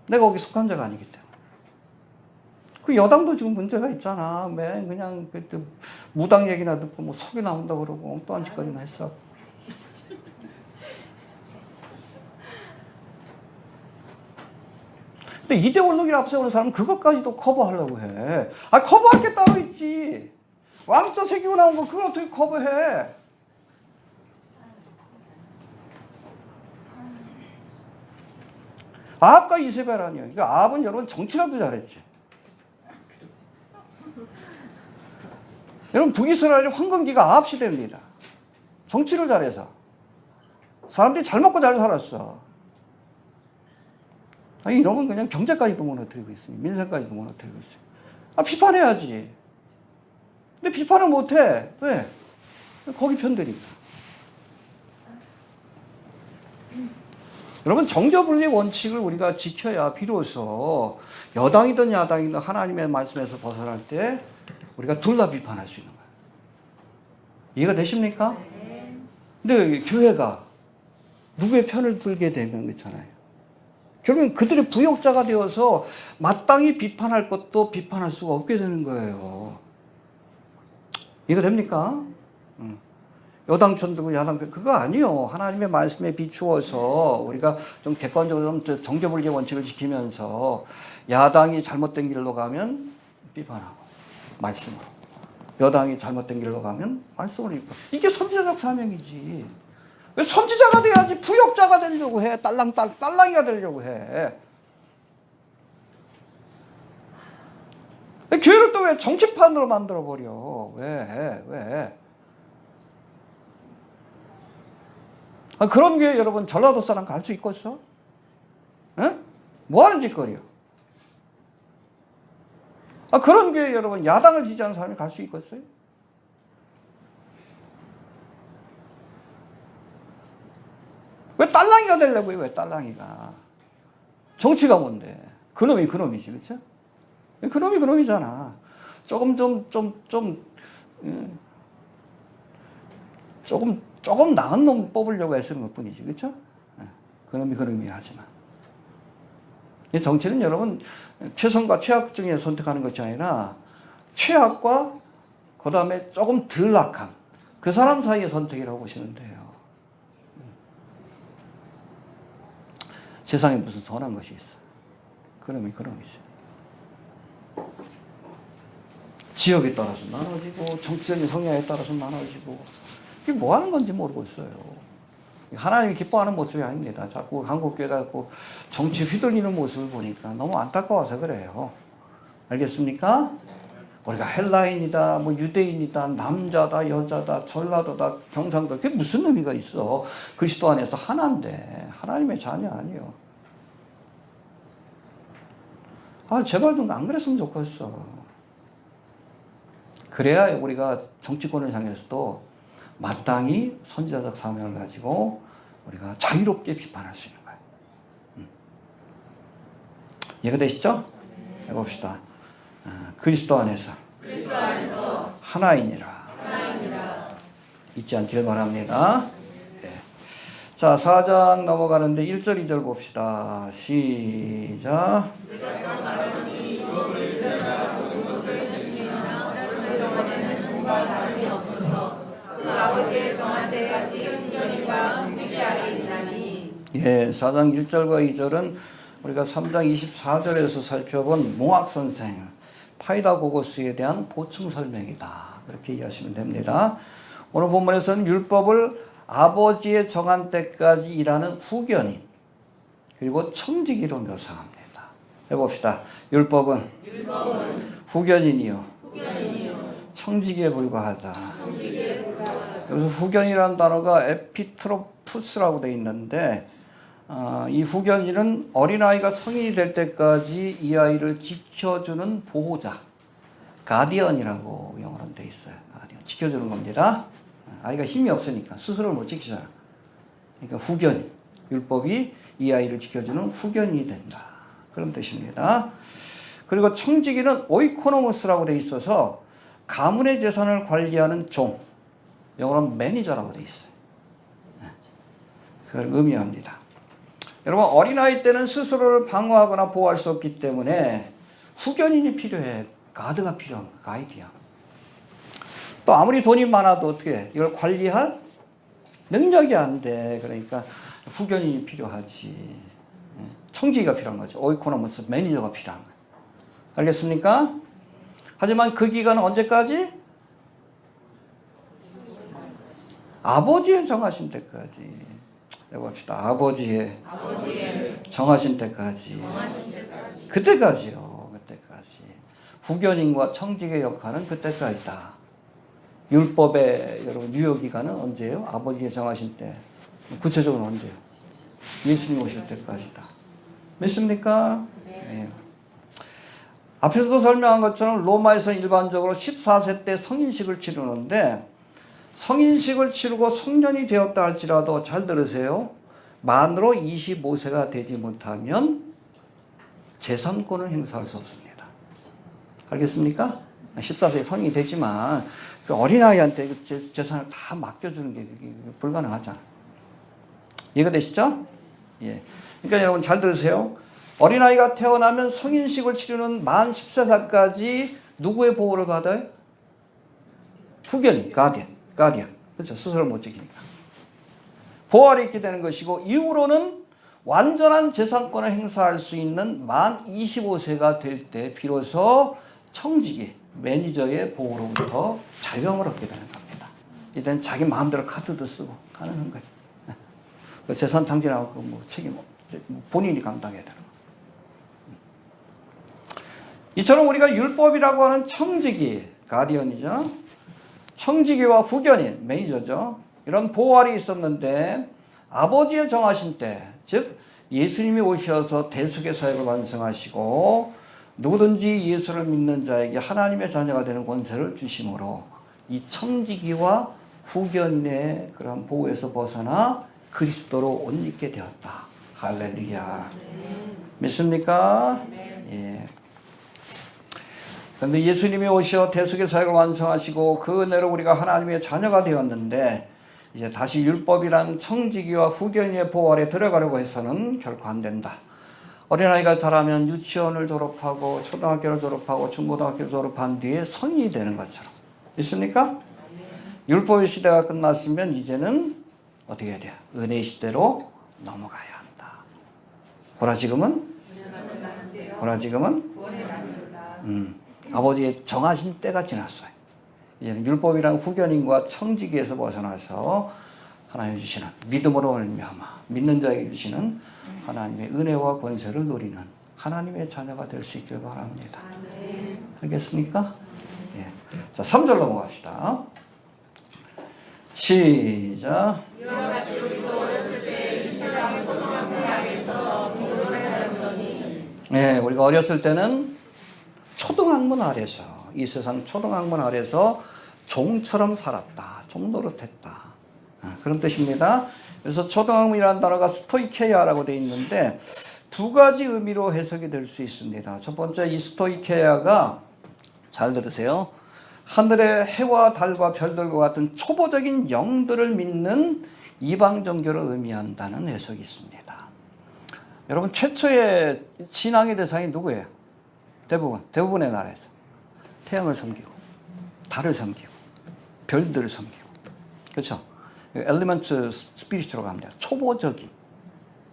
내가 거기 속한 자가 아니기 때문에. 그 여당도 지금 문제가 있잖아. 맨 그냥 그때 무당 얘기나 듣고 뭐 석유 나온다 그러고 엉뚱한 짓거리나 했어. 근데 이데올로기를 앞세우는 사람은 그것까지도 커버하려고 해. 아, 커버할 게 따로 있지. 왕자 새기고 나온 거 그걸 어떻게 커버해? 아합과 이세벨 아니에요. 그러니까 아합은 여러분 정치라도 잘했지. 여러분 북이스라엘의 황금기가 아합 시대입니다. 정치를 잘해서. 사람들이 잘 먹고 잘 살았어. 아니, 이놈은 그냥 경제까지도 무너뜨리고 있습니다. 민생까지도 무너뜨리고 있어요. 아, 비판해야지. 근데 비판을 못해. 왜? 거기 편들니까. 여러분 정교분리의 원칙을 우리가 지켜야 비로소 여당이든 야당이든 하나님의 말씀에서 벗어날 때 우리가 둘 다 비판할 수 있는 거예요. 이해가 되십니까? 근데 교회가 누구의 편을 들게 되면 그렇잖아요. 결국엔 그들의 부역자가 되어서 마땅히 비판할 것도 비판할 수가 없게 되는 거예요. 이해가 됩니까? 여당 편 들고 야당 편 그거 아니요. 하나님의 말씀에 비추어서 우리가 좀 객관적으로 좀 정교분리의 원칙을 지키면서 야당이 잘못된 길로 가면 비판하고 말씀으로, 여당이 잘못된 길로 가면 말씀으로 비판. 이게 선지자적 사명이지. 왜 선지자가 돼야지 부역자가 되려고 해. 딸랑이가 되려고 해. 교회를 또 왜 정치판으로 만들어버려? 왜? 아, 그런 교회 여러분 전라도 사람 갈 수 있겠어? 에? 뭐 하는 짓거리야? 아, 그런 교회 여러분 야당을 지지하는 사람이 갈 수 있겠어요? 왜 딸랑이가 되려고요? 왜 딸랑이가? 정치가 뭔데? 그놈이 그놈이지, 그렇죠? 그놈이 그놈이잖아. 조금 나은 놈 뽑으려고 애쓰는 것 뿐이지, 그렇죠? 그놈이 그놈이 하지만. 정치는 여러분 최선과 최악 중에 선택하는 것이 아니라 최악과 그 다음에 조금 덜 악한 그 사람 사이의 선택이라고 보시면 돼요. 세상에 무슨 선한 것이 있어? 그놈이 그놈이지. 지역에 따라서 나눠지고 정치적인 성향에 따라서 나눠지고 이게 뭐 하는 건지 모르고 있어요. 하나님이 기뻐하는 모습이 아닙니다. 자꾸 한국교회가 정치 휘둘리는 모습을 보니까 너무 안타까워서 그래요. 알겠습니까? 우리가 헬라인이다, 뭐 유대인이다, 남자다, 여자다, 전라도다, 경상도 그게 무슨 의미가 있어? 그리스도 안에서 하나인데 하나님의 자녀 아니에요. 아, 제발 좀 안 그랬으면 좋겠어. 그래야 우리가 정치권을 향해서도 마땅히 선지자적 사명을 가지고 우리가 자유롭게 비판할 수 있는 거예요. 이해가 되시죠? 해봅시다. 그리스도 안에서 하나이니라. 잊지 않기를 바랍니다. 예. 자, 4장 넘어가는데 1절, 2절 봅시다. 시작. 다름이 없어서 그 아버지의 정한 때까지 인견인과 음식이 아래 있나니. 예, 4장 1절과 2절은 우리가 3장 24절에서 살펴본 몽학 선생 파이다고고스에 대한 보충 설명이다. 그렇게 이해하시면 됩니다. 오늘 본문에서는 율법을 아버지의 정한 때까지 일하는 후견인 그리고 청지기로 묘사합니다. 해봅시다. 율법은 후견인이요 청지기에 불과하다. 여기서 후견이라는 단어가 에피트로푸스라고 되어 있는데 이 후견인은 어린아이가 성인이 될 때까지 이 아이를 지켜주는 보호자, 가디언이라고 영어로 되어 있어요. 가디언. 지켜주는 겁니다. 아이가 힘이 없으니까 스스로 못 지키잖아. 그러니까 후견인, 율법이 이 아이를 지켜주는 후견인이 된다. 그런 뜻입니다. 그리고 청지기는 오이코노모스라고 되어 있어서 가문의 재산을 관리하는 종, 영어로는 매니저라고 되어 있어요. 그걸 의미합니다. 여러분 어린아이 때는 스스로를 방어하거나 보호할 수 없기 때문에 후견인이 필요해. 가드가 필요한 거야. 가이드야. 또 아무리 돈이 많아도 어떻게 해? 이걸 관리할 능력이 안 돼. 그러니까 후견인이 필요하지. 청지기가 필요한 거죠. 오이코노모스 매니저가 필요한 거예요. 알겠습니까? 하지만 그 기간은 언제까지? 아버지의 정하신 때까지. 해봅시다. 아버지의 정하신 때까지. 그때까지요. 그때까지. 후견인과 청지기의 역할은 그때까지다. 율법의 여러분 유효기간은 언제예요? 아버지의 정하신 때. 구체적으로 언제요? 예수님 오실 때까지다. 믿습니까? 네. 앞에서도 설명한 것처럼 로마에서 일반적으로 14세 때 성인식을 치르는데 성인식을 치르고 성년이 되었다 할지라도 잘 들으세요. 만으로 25세가 되지 못하면 재산권을 행사할 수 없습니다. 알겠습니까? 14세에 성인이 되지만 그 어린아이한테 그 재산을 다 맡겨주는 게 불가능하잖아요. 이해가 되시죠? 예. 그러니까 여러분 잘 들으세요. 어린아이가 태어나면 성인식을 치르는 만 14살까지 누구의 보호를 받아요? 후견인, 가디언. 그렇죠. 스스로 못 지키니까. 보호 아래 있게 되는 것이고 이후로는 완전한 재산권을 행사할 수 있는 만 25세가 될 때 비로소 청지기, 매니저의 보호로부터 자유함을 얻게 되는 겁니다. 이제는 자기 마음대로 카드도 쓰고 가능한 거예요. 재산 탕진하고 뭐 책임 본인이 감당해야 되는 거예요. 이처럼 우리가 율법이라고 하는 청지기, 가디언이죠. 청지기와 후견인, 매니저죠. 이런 보호알이 있었는데 아버지의 정하신 때, 즉 예수님이 오셔서 대속의 사역을 완성하시고 누구든지 예수를 믿는 자에게 하나님의 자녀가 되는 권세를 주심으로 이 청지기와 후견인의 그런 보호에서 벗어나 그리스도로 옷 입게 되었다. 할렐루야. 믿습니까? 예. 그런데 예수님이 오셔 대속의 사역을 완성하시고 그 은혜로 우리가 하나님의 자녀가 되었는데 이제 다시 율법이란 청지기와 후견인의 보호 아래 들어가려고 해서는 결코 안 된다. 어린아이가 자라면 유치원을 졸업하고 초등학교를 졸업하고 중고등학교를 졸업한 뒤에 성인이 되는 것처럼. 있습니까? 율법의 시대가 끝났으면 이제는 어떻게 해야 돼요? 은혜의 시대로 넘어가야 한다. 보라지금은? 아버지의 정하신 때가 지났어요. 이제는 율법이란 후견인과 청지기에서 벗어나서 하나님 주시는 믿음으로 말미암아 믿는 자에게 주시는 하나님의 은혜와 권세를 누리는 하나님의 자녀가 될 수 있길 바랍니다. 알겠습니까? 예. 자, 3절 넘어갑시다. 시작. 이와 같이 우리도 어렸을 때 이 세상의 소망한 그 아래서 종으로 살았더니. 네, 우리가 어렸을 때는 초등학문 아래서 이 세상 초등학문 아래서 종처럼 살았다. 종 노릇했다. 그런 뜻입니다. 그래서 초등학문이라는 단어가 스토이케야라고 되어 있는데 두 가지 의미로 해석이 될 수 있습니다. 첫 번째 이 스토이케야가 잘 들으세요. 하늘의 해와 달과 별들과 같은 초보적인 영들을 믿는 이방 종교를 의미한다는 해석이 있습니다. 여러분 최초의 신앙의 대상이 누구예요? 대부분의 나라에서 태양을 섬기고 달을 섬기고 별들을 섬기고 그렇죠? 엘리먼트 스피리트라고 합니다.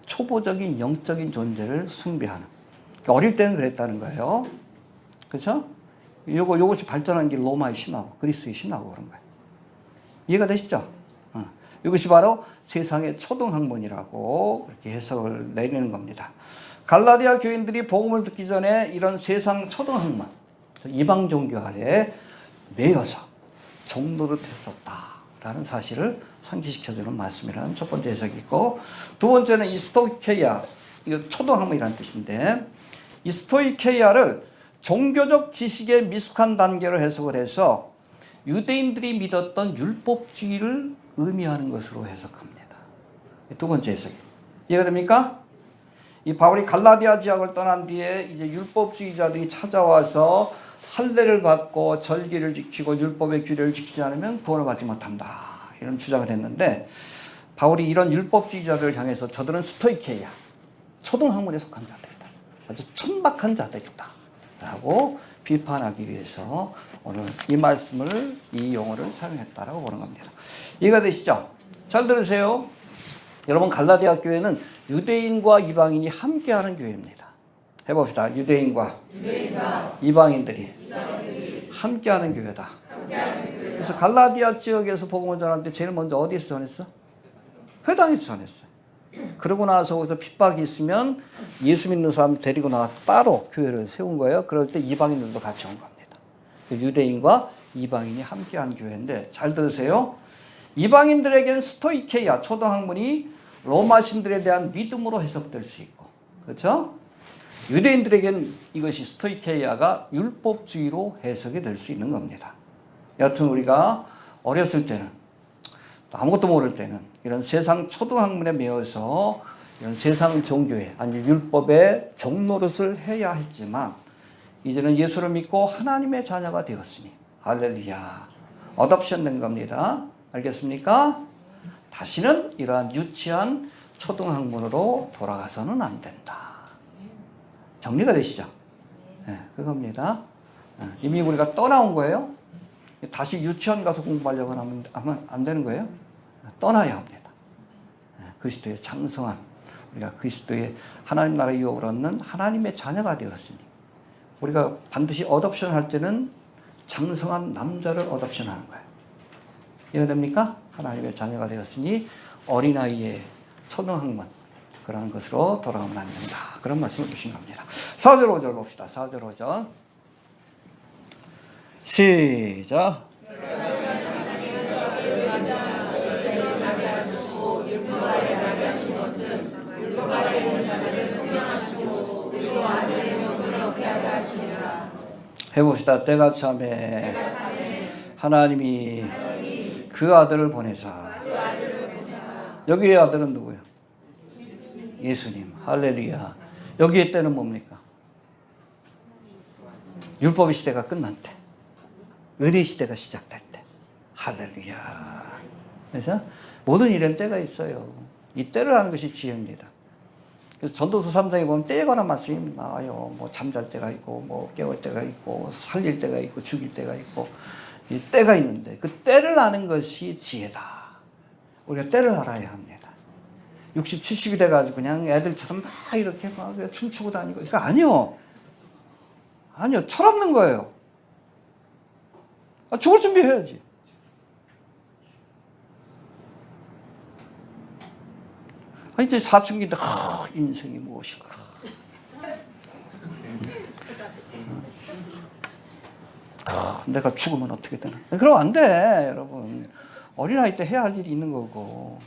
초보적인 영적인 존재를 숭배하는. 그러니까 어릴 때는 그랬다는 거예요. 그렇죠? 요것이 발전한 게 로마의 신화고 그리스의 신화고 그런 거예요. 이해가 되시죠? 이것이 바로 세상의 초등학문이라고 이렇게 해석을 내리는 겁니다. 갈라디아 교인들이 복음을 듣기 전에 이런 세상 초등학문, 이방 종교 아래 매여서 종노릇했었다라는 사실을 상기시켜주는 말씀이라는 첫 번째 해석이 있고, 두 번째는 이 스토이케이아, 이거 초등학문이라는 뜻인데, 이 스토이케이아를 종교적 지식의 미숙한 단계로 해석을 해서 유대인들이 믿었던 율법주의를 의미하는 것으로 해석합니다. 두 번째 해석이. 이해가 됩니까? 이 바울이 갈라디아 지역을 떠난 뒤에 이제 율법주의자들이 찾아와서 할례를 받고 절기를 지키고 율법의 규례를 지키지 않으면 구원을 받지 못한다, 이런 주장을 했는데, 바울이 이런 율법주의자들을 향해서 저들은 스토이케이아, 초등학문에 속한 자들이다, 아주 천박한 자들이다 라고 비판하기 위해서 오늘 이 말씀을, 이 용어를 사용했다라고 보는 겁니다. 이해가 되시죠? 잘 들으세요. 여러분, 갈라디아 교회는 유대인과 이방인이 함께하는 교회입니다. 해봅시다. 유대인과 이방인들이 함께하는 교회다. 그래서 갈라디아 지역에서 복음을 전하는데 제일 먼저 어디에서 전했어? 회당에서 전했어요. 그러고 나서 거기서 핍박이 있으면 예수 믿는 사람 데리고 나와서 따로 교회를 세운 거예요. 그럴 때 이방인들도 같이 온 겁니다. 유대인과 이방인이 함께한 교회인데, 잘 들으세요. 이방인들에게는 스토이케이아, 초등학문이 로마 신들에 대한 믿음으로 해석될 수 있고, 그렇죠? 유대인들에게는 이것이 스토이케이아가 율법주의로 해석이 될 수 있는 겁니다. 여하튼 우리가 어렸을 때는, 아무것도 모를 때는 이런 세상 초등학문에 매여서 이런 세상 종교에, 아니 율법의 종노릇을 해야 했지만, 이제는 예수를 믿고 하나님의 자녀가 되었으니, 할렐루야, 어답션 된 겁니다. 알겠습니까? 다시는 이러한 유치한 초등학문으로 돌아가서는 안 된다. 정리가 되시죠? 네, 그겁니다. 이미 우리가 떠나온 거예요. 다시 유치원 가서 공부하려고 하면 안 되는 거예요. 떠나야 합니다. 그리스도의 장성한, 우리가 그리스도의 하나님 나라의 유업을 얻는 하나님의 자녀가 되었으니, 우리가 반드시 어답션 할 때는 장성한 남자를 어답션 하는 거예요. 이해됩니까? 하나님의 자녀가 되었으니 어린아이의 초등학문, 그런 것으로 돌아가면 안 된다, 그런 말씀을 주신 겁니다. 4절 5절 봅시다. 4절 5절 시작. 해봅시다. 때가 참에 하나님이 그 아들을 보내사. 여기의 아들은 누구예요? 예수님. 할렐루야. 여기의 때는 뭡니까? 율법의 시대가 끝난 때, 은혜의 시대가 시작될 때. 할렐루야. 그래서 모든 일엔 때가 있어요. 이 때를 아는 것이 지혜입니다. 그래서 전도서 3장에 보면 때에 관한 말씀이 나와요. 뭐 잠잘 때가 있고, 뭐 깨울 때가 있고, 살릴 때가 있고, 죽일 때가 있고, 이 때가 있는데 그 때를 아는 것이 지혜다. 우리가 때를 알아야 합니다. 60, 70이 돼가지고 그냥 애들처럼 막 이렇게 막 춤추고 다니고, 이거 아니요. 아니요. 철없는 거예요. 죽을 준비해야지. 이제 사춘기인데 인생이 무엇일까? 내가 죽으면 어떻게 되나? 그러면 안 돼, 여러분. 어린아이 때 해야 할 일이 있는 거고,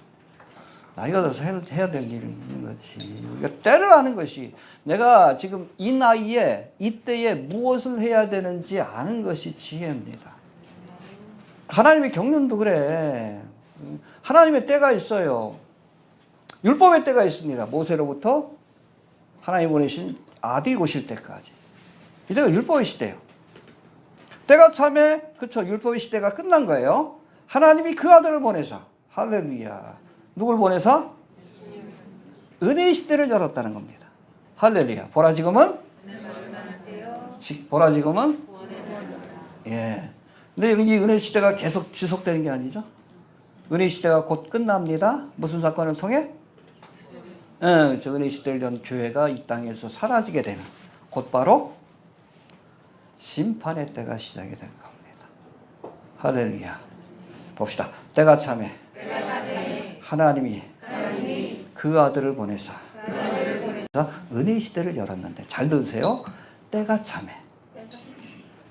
나이가 들어서 해야 될 일이 있는 거지. 우리가 때를 아는 것이, 내가 지금 이 나이에, 이때에 무엇을 해야 되는지 아는 것이 지혜입니다. 하나님의 경륜도 그래. 하나님의 때가 있어요. 율법의 때가 있습니다. 모세로부터 하나님 보내신 아들이 오실 때까지. 이때가 율법의 시대예요. 때가 참에, 그쵸, 율법의 시대가 끝난 거예요. 하나님이 그 아들을 보내사. 할렐루야. 누굴 보내사? 은혜의 시대를 열었다는 겁니다. 할렐루야. 보라 지금은? 보라 지금은? 예. 근데 이 은혜의 시대가 계속 지속되는 게 아니죠. 은혜의 시대가 곧 끝납니다. 무슨 사건을 통해? 그래서 은혜의 시대를 연 교회가 이 땅에서 사라지게 되는, 곧바로 심판의 때가 시작이 될 겁니다. 할렐루야. 봅시다. 때가 참에 하나님이 그 아들을 보내사 은혜의 시대를 열었는데, 잘 들으세요. 때가 참에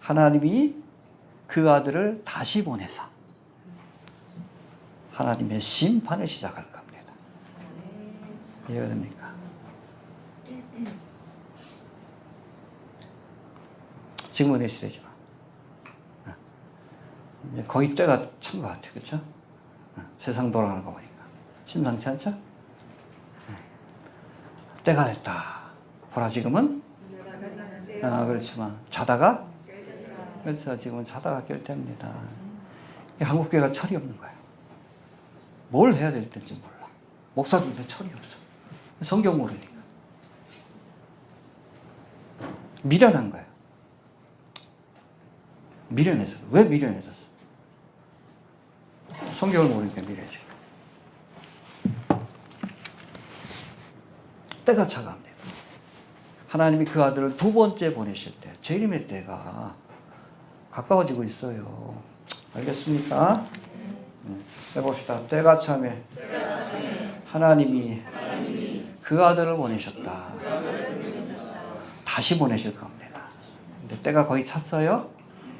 하나님이 그 아들을 다시 보내사 하나님의 심판을 시작할 겁니다. 이해가 됩니까? 지금 은혜 시대지만 거의 때가 찬 것 같아요. 그렇죠? 세상 돌아가는 거 보니까 심상치 않죠? 때가 됐다. 보라 지금은 그렇지만 자다가, 그렇죠, 지금은 자다가 깰 때입니다. 한국교회가 철이 없는 거예요. 뭘 해야 될 때인지 몰라. 목사들도 철이 없어. 성경 모르니까. 미련한 거예요. 미련해서. 왜 미련해졌어? 성경을 모르니까 미련해져. 때가 차갑니다. 하나님이 그 아들을 두 번째 보내실 때, 재림의 때가 가까워지고 있어요. 알겠습니까? 네. 해봅시다. 때가 참에 하나님이 그 아들을 보내셨다. 다시 보내실 겁니다. 근데 때가 거의 찼어요.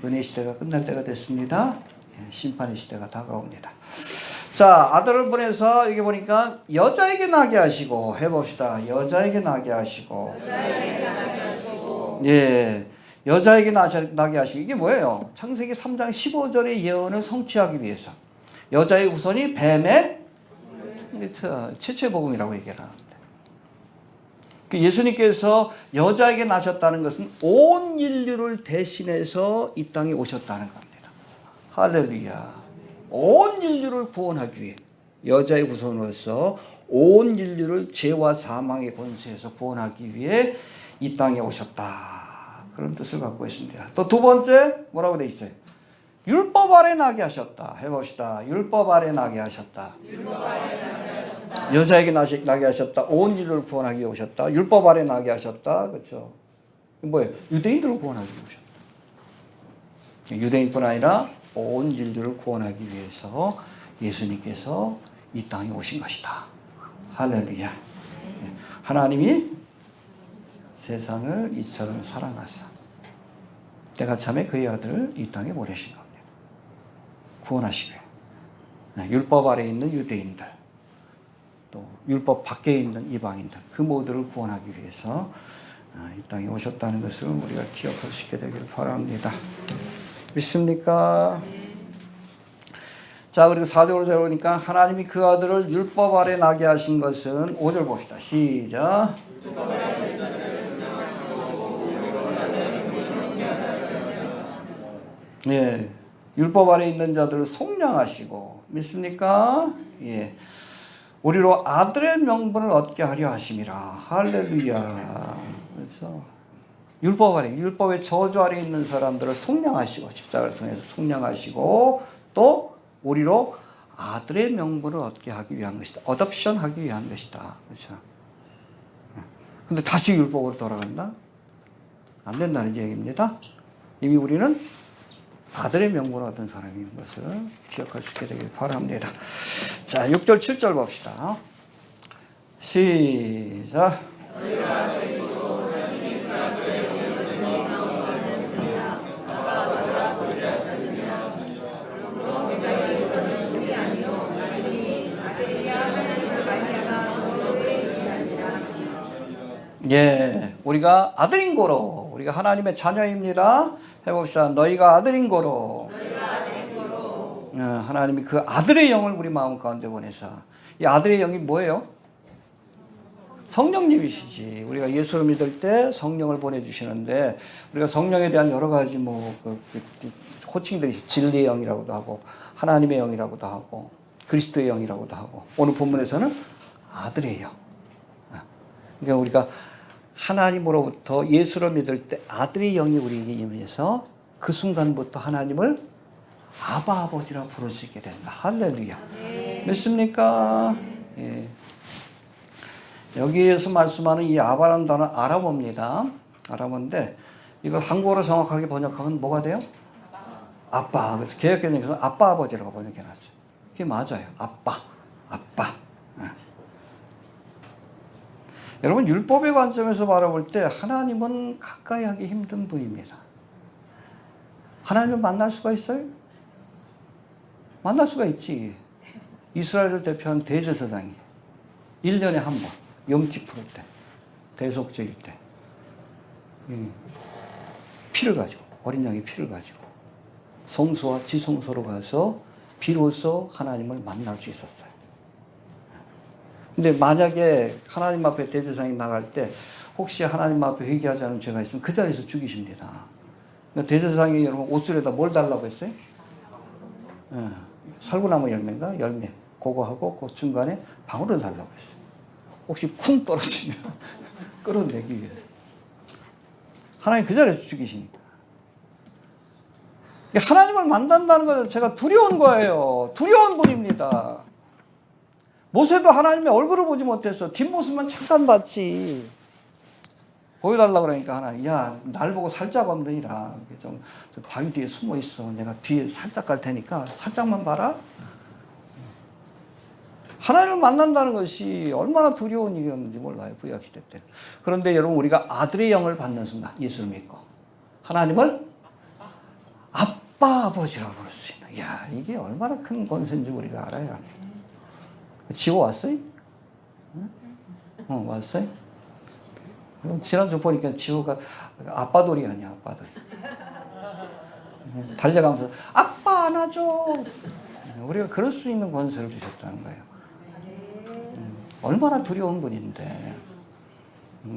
은혜 시대가 끝날 때가 됐습니다. 심판의 시대가 다가옵니다. 자, 아들을 보내서 여기 보니까 여자에게 나게 하시고, 해봅시다. 여자에게 나게 하시고. 예. 여자에게 나게 하시고. 이게 뭐예요? 창세기 3장 15절의 예언을 성취하기 위해서. 여자의 후손이 뱀의 최초의 복음이라고 얘기를 하는데. 예수님께서 여자에게 나셨다는 것은 온 인류를 대신해서 이 땅에 오셨다는 겁니다. 할렐루야. 온 인류를 구원하기 위해 여자의 후손으로서 온 인류를 죄와 사망의 권세에서 구원하기 위해 이 땅에 오셨다. 그런 뜻을 갖고 있습니다. 또 두 번째 뭐라고 되어 있어요? 율법 아래 나게 하셨다. 해봅시다. 율법 아래 나게 하셨다. 여자에게 나게 하셨다. 온 인류를 구원하기 위해 오셨다. 율법 아래 나게 하셨다. 그렇죠? 뭐예요? 유대인들을 구원하기 위해 오셨다. 유대인뿐 아니라 온 인류를 구원하기 위해서 예수님께서 이 땅에 오신 것이다. 할렐루야. 하나님이 세상을 이처럼 사랑하사 때가 참에 그의 아들을 이 땅에 보내신 겁니다. 구원하시기 위해. 율법 아래에 있는 유대인들, 또 율법 밖에 있는 이방인들, 그 모두를 구원하기 위해서 이 땅에 오셨다는 것을 우리가 기억할 수 있게 되기를 바랍니다. 믿습니까? 자, 그리고 4절로 보니까 하나님이 그 아들을 율법 아래 나게 하신 것은 5절 봅시다. 시작. 예, 율법 아래 있는 자들을 속량하시고, 믿습니까? 예, 우리로 아들의 명분을 얻게 하려 하심이라. 할렐루야. 그래서 율법 아래, 율법의 저주 아래 있는 사람들을 속량하시고, 십자가를 통해서 속량하시고, 또 우리로 아들의 명분을 얻게 하기 위한 것이다. 어답션 하기 위한 것이다. 그렇죠? 근데 다시 율법으로 돌아간다? 안 된다는 얘기입니다. 이미 우리는 아들의 명분을 얻은 사람인 것을 기억할 수 있게 되길 바랍니다. 자, 6절, 7절 봅시다. 시작. 예, 우리가 아들인 고로, 우리가 하나님의 자녀입니다. 해봅시다. 너희가 아들인 고로. 하나님이 그 아들의 영을 우리 마음 가운데 보내사. 이 아들의 영이 뭐예요? 성령님이시지. 우리가 예수를 믿을 때 성령을 보내주시는데, 우리가 성령에 대한 여러 가지 호칭들이 진리의 영이라고도 하고, 하나님의 영이라고도 하고, 그리스도의 영이라고도 하고, 오늘 본문에서는 아들의 영. 그러니까 우리가 하나님으로부터 예수를 믿을 때 아들의 영이 우리에게 임해서 그 순간부터 하나님을 아바 아버지라 부를 수 있게 된다. 할렐루야. 믿습니까? 예. 여기에서 말씀하는 이 아바라는 단어 아람어입니다. 아람어인데 이걸 한국어로 정확하게 번역하면 뭐가 돼요? 아빠. 그래서 개혁개정에서 아빠 아버지라고 번역해놨어요. 그게 맞아요. 아빠. 예. 여러분 율법의 관점에서 바라볼 때 하나님은 가까이 하기 힘든 분입니다. 하나님을 만날 수가 있어요? 만날 수가 있지. 이스라엘을 대표한 대제사장이 1년에 한 번, 염키푸르 때, 대속죄일 때 피를 가지고, 어린 양의 피를 가지고 성소와 지성소로 가서 비로소 하나님을 만날 수 있었어요. 근데 만약에 하나님 앞에 대제사장이 나갈 때 혹시 하나님 앞에 회개하지 않은 죄가 있으면 그 자리에서 죽이십니다. 그러니까 대제사장이 여러분 옷줄에다 뭘 달라고 했어요? 살구나무 열매인가? 열매. 그거 하고 그 중간에 방울을 달라고 했어요. 혹시 쿵 떨어지면 끌어내기 위해서. 하나님 그 자리에서 죽이시니까. 하나님을 만난다는 것 자체가 두려운 거예요. 두려운 분입니다. 모세도 하나님의 얼굴을 보지 못했어. 뒷모습만 잠깐 봤지. 보여달라고 그러니까 하나님, 야, 날 보고 살짝 엉덩이라. 좀 바위 뒤에 숨어 있어. 내가 뒤에 살짝 갈 테니까 살짝만 봐라. 하나님을 만난다는 것이 얼마나 두려운 일이었는지 몰라요. 구약시대 때. 그런데 여러분 우리가 아들의 영을 받는 순간 예수를 믿고 하나님을 아빠 아버지라고 부를 수 있는. 야, 이게 얼마나 큰 권세인지 우리가 알아야 합니다. 지호 왔어요? 왔어요? 지난주 보니까 지호가 아빠돌이 아니야, 아빠돌이. 달려가면서 아빠 안아줘. 우리가 그럴 수 있는 권세를 주셨다는 거예요. 얼마나 두려운 분인데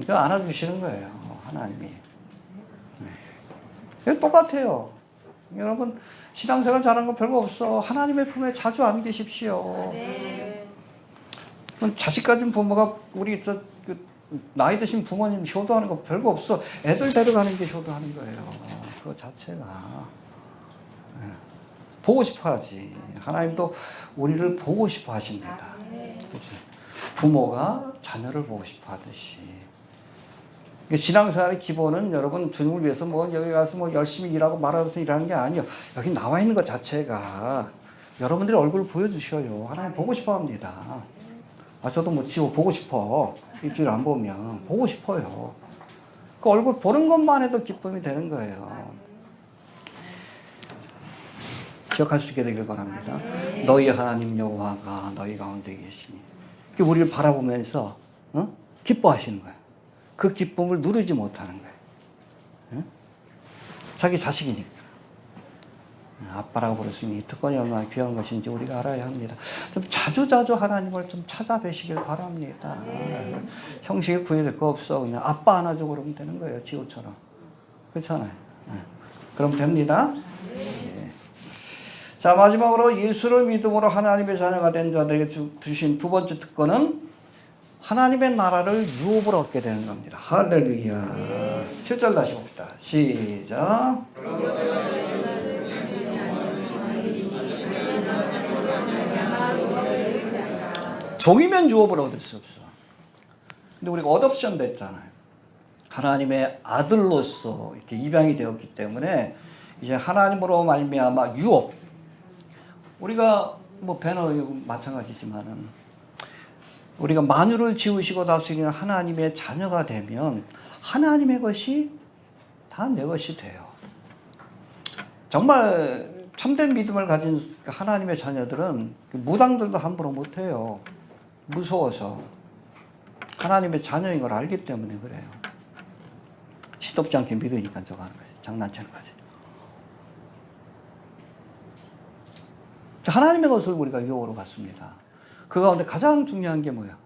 안아주시는 거예요, 하나님이. 똑같아요. 여러분 신앙생활 잘하는 거 별거 없어. 하나님의 품에 자주 안기십시오. 자식 가진 부모가 우리 나이 드신 부모님 효도하는 거 별거 없어. 애들 데려가는 게 효도하는 거예요. 그거 자체가. 보고 싶어 하지. 하나님도 우리를 보고 싶어 하십니다. 그치? 부모가 자녀를 보고 싶어 하듯이. 신앙생활의 기본은 여러분 주님을 위해서 여기 가서 열심히 일하고 말아서 일하는 게 아니에요. 여기 나와 있는 것 자체가 여러분들의 얼굴을 보여주셔요. 하나님 보고 싶어 합니다. 저도 지호 보고 싶어. 일주일 안 보면 보고 싶어요. 그 얼굴 보는 것만 해도 기쁨이 되는 거예요. 기억할 수 있게 되길 바랍니다. 너희 하나님 여호와가 너희 가운데 계시니. 우리를 바라보면서 기뻐하시는 거예요. 그 기쁨을 누르지 못하는 거예요. 자기 자식이니까. 아빠라고 부를 수 있는 이 특권이 얼마나 귀한 것인지 우리가 알아야 합니다. 좀 자주자주 하나님을 좀 찾아뵈시길 바랍니다. 형식에 구애될 거 없어. 그냥 아빠 안아줘 그러면 되는 거예요. 지호처럼. 그렇잖아요. 그럼 됩니다. 예. 자, 마지막으로 예수를 믿음으로 하나님의 자녀가 된 자들에게 주신 두 번째 특권은 하나님의 나라를 유업으로 얻게 되는 겁니다. 할렐루야. 7절 다시 봅시다. 시작. 종이면 유업을 얻을 수 없어. 근데 우리가 어답션 됐잖아요. 하나님의 아들로서 이렇게 입양이 되었기 때문에 이제 하나님으로 말미암아 유업. 우리가 배너 마찬가지지만은 우리가 만유를 지으시고 다스리는 하나님의 자녀가 되면 하나님의 것이 다 내 것이 돼요. 정말 참된 믿음을 가진 하나님의 자녀들은 무당들도 함부로 못해요. 무서워서. 하나님의 자녀인 걸 알기 때문에 그래요. 시덥지 않게 믿으니까 저거 하는 거지. 장난치는 거지. 하나님의 것을 우리가 유혹으로 받습니다. 그 가운데 가장 중요한 게 뭐야?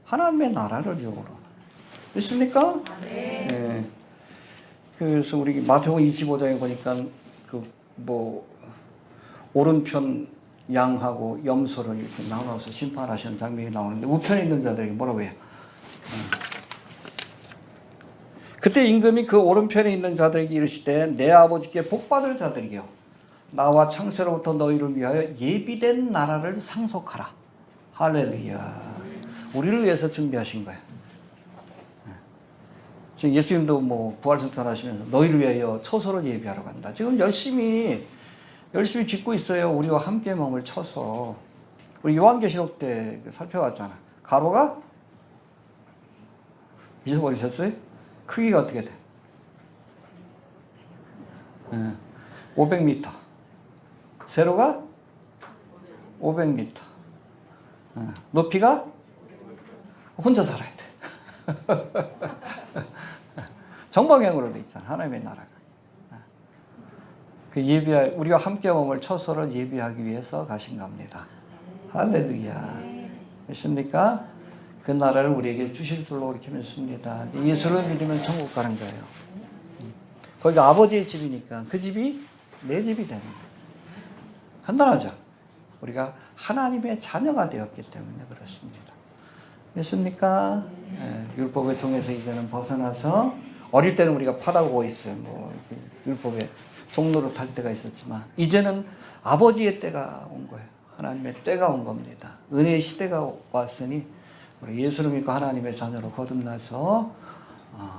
하나님의 나라를 유혹으로. 있습니까? 네. 그래서 우리 마태복음 25장에 보니까 오른편 양하고 염소를 이렇게 나눠서 심판하시는 장면이 나오는데 우편에 있는 자들에게 뭐라고 해요? 그때 임금이 그 오른편에 있는 자들에게 이르시되 내 아버지께 복받을 자들이여 나와 창세로부터 너희를 위하여 예비된 나라를 상속하라. 할렐루야. 우리를 위해서 준비하신 거예요. 지금 예수님도 뭐 부활승천 하시면서 너희를 위하여 처소를 예비하러 간다. 지금 열심히 짓고 있어요. 우리와 함께 몸을 쳐서. 우리 요한계시록 때 살펴봤잖아. 가로가 잊어버리셨어요? 크기가 어떻게 돼? 500m. 세로가 500m. 높이가 혼자 살아야 돼. 정방향으로 돼 있잖아. 하나님의 나라가. 그 우리가 함께 몸을 처소를 예비하기 위해서 가신 겁니다. 할렐루야. 믿습니까? 그 나라를 우리에게 주실 줄로 그렇게 믿습니다. 예수를 믿으면 천국 가는 거예요. 거기가 아버지의 집이니까 그 집이 내 집이 되는 거예요. 간단하죠? 우리가 하나님의 자녀가 되었기 때문에 그렇습니다. 믿습니까? 율법의 종에서 이제는 벗어나서 어릴 때는 우리가 파다고 있어요. 뭐 율법의 종로로 탈 때가 있었지만 이제는 아버지의 때가 온 거예요. 하나님의 때가 온 겁니다. 은혜의 시대가 왔으니 우리 예수를 믿고 하나님의 자녀로 거듭나서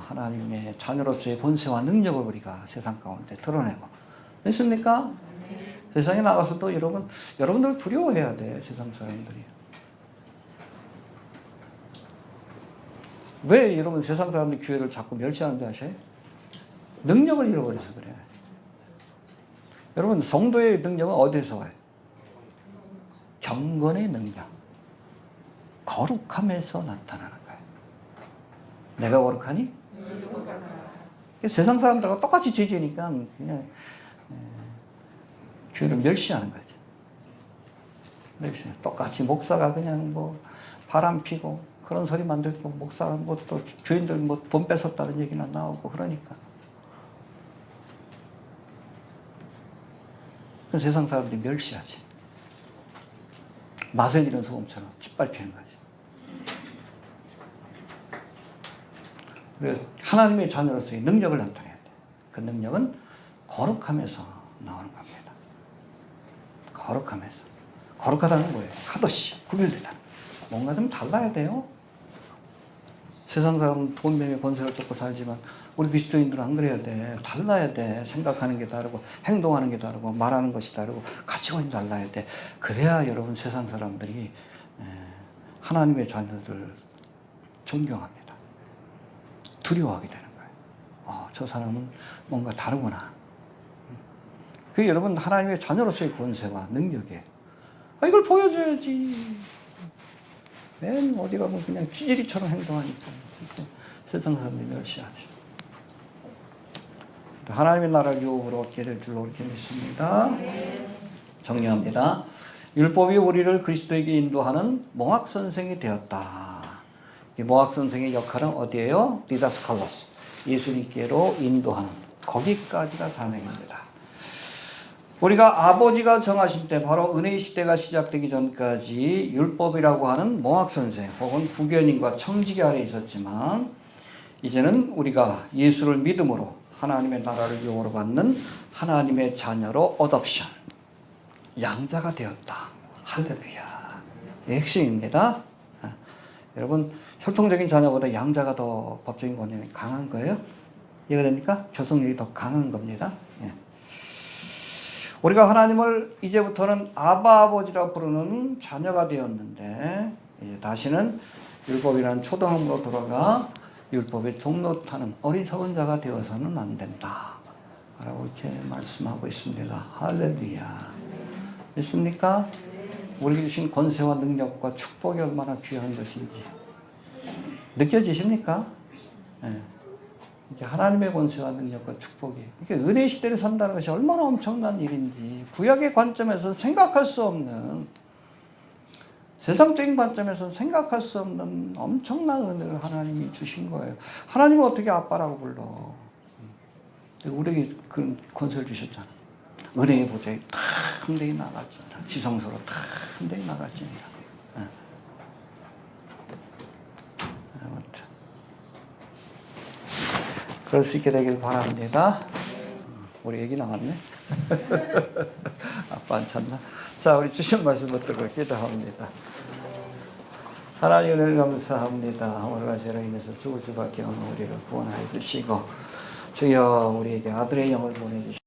하나님의 자녀로서의 권세와 능력을 우리가 세상 가운데 드러내고 믿습니까? 세상에 나가서도 여러분들 두려워해야 돼. 세상 사람들이. 왜 여러분 세상 사람들이 교회를 자꾸 멸시하는지 아세요? 능력을 잃어버려서 그래. 여러분 성도의 능력은 어디서 와요? 경건의 능력. 거룩함에서 나타나는 거예요. 내가 거룩하니? 세상 사람들과 똑같이 죄지니까 그냥 교회를 멸시하는 거죠. 멸시. 똑같이 목사가 그냥 뭐 바람 피고 그런 소리만 듣고 목사가 뭐 또 교인들 뭐 돈 뺏었다는 얘기나 나오고 그러니까. 그 세상 사람들이 멸시하지. 맛을 잃은 소금처럼 짓밟히는 거지. 그래서 하나님의 자녀로서의 능력을 나타내야 돼. 그 능력은 거룩함에서 나오는 겁니다. 거룩함에서. 거룩하다는 거예요. 하듯이 구별되다. 뭔가 좀 달라야 돼요. 세상 사람은 돈, 명예, 권세를 쫓고 살지만 우리 그리스도인들은 안 그래야 돼. 달라야 돼. 생각하는 게 다르고 행동하는 게 다르고 말하는 것이 다르고 가치관이 달라야 돼. 그래야 여러분 세상 사람들이 하나님의 자녀들 존경합니다. 두려워하게 되는 거예요. 저 사람은 뭔가 다르구나. 그게 여러분 하나님의 자녀로서의 권세와 능력이에요. 이걸 보여줘야지. 맨 어디 가면 그냥 찌질이처럼 행동하니까 세상 사람들이 멸시하지. 하나님의 나라를 유업으로 얻게 될 줄로 그렇게 믿습니다. 정리합니다. 율법이 우리를 그리스도에게 인도하는 몽학선생이 되었다. 이 몽학선생의 역할은 어디예요? 디다스칼로스. 예수님께로 인도하는 거기까지가 사명입니다. 우리가 아버지가 정하신 때 바로 은혜의 시대가 시작되기 전까지 율법이라고 하는 몽학선생 혹은 후견인과 청지기 아래에 있었지만 이제는 우리가 예수를 믿음으로 하나님의 나라를 유업으로 받는 하나님의 자녀로 어덥션 양자가 되었다. 할렐루야. 핵심입니다. 여러분 혈통적인 자녀보다 양자가 더 법적인 권한이 강한 거예요. 이해가 됩니까? 교성력이 더 강한 겁니다. 우리가 하나님을 이제부터는 아바 아버지라 부르는 자녀가 되었는데 이제 다시는 율법이라는 초등학교로 돌아가 율법의 종노릇하는 어리석은 자가 되어서는 안 된다 라고 이렇게 말씀하고 있습니다. 할렐루야. 믿습니까? 우리에게 주신 권세와 능력과 축복이 얼마나 귀한 것인지 느껴지십니까? 네. 이게 하나님의 권세와 능력과 축복이 이게 은혜의 시대를 산다는 것이 얼마나 엄청난 일인지 구약의 관점에서 생각할 수 없는 세상적인 관점에서 생각할 수 없는 엄청난 은혜를 하나님이 주신 거예요. 하나님은 어떻게 아빠라고 불러? 우리에게 그 권세를 주셨잖아. 은혜의 보좌에 탐대히 나갈지니라. 지성소로 탐대히 나갈지니라. 아무튼 그럴 수 있게 되길 바랍니다. 우리 얘기 나왔네. 아빠 안 찾나? 자, 우리 주신 말씀 붙들고 기도합니다. 하나님 은혜를 감사합니다. 오늘날 죄로 인해서 죽을 수밖에 없는 우리를 구원하여 주시고 주여 우리에게 아들의 영을 보내주시고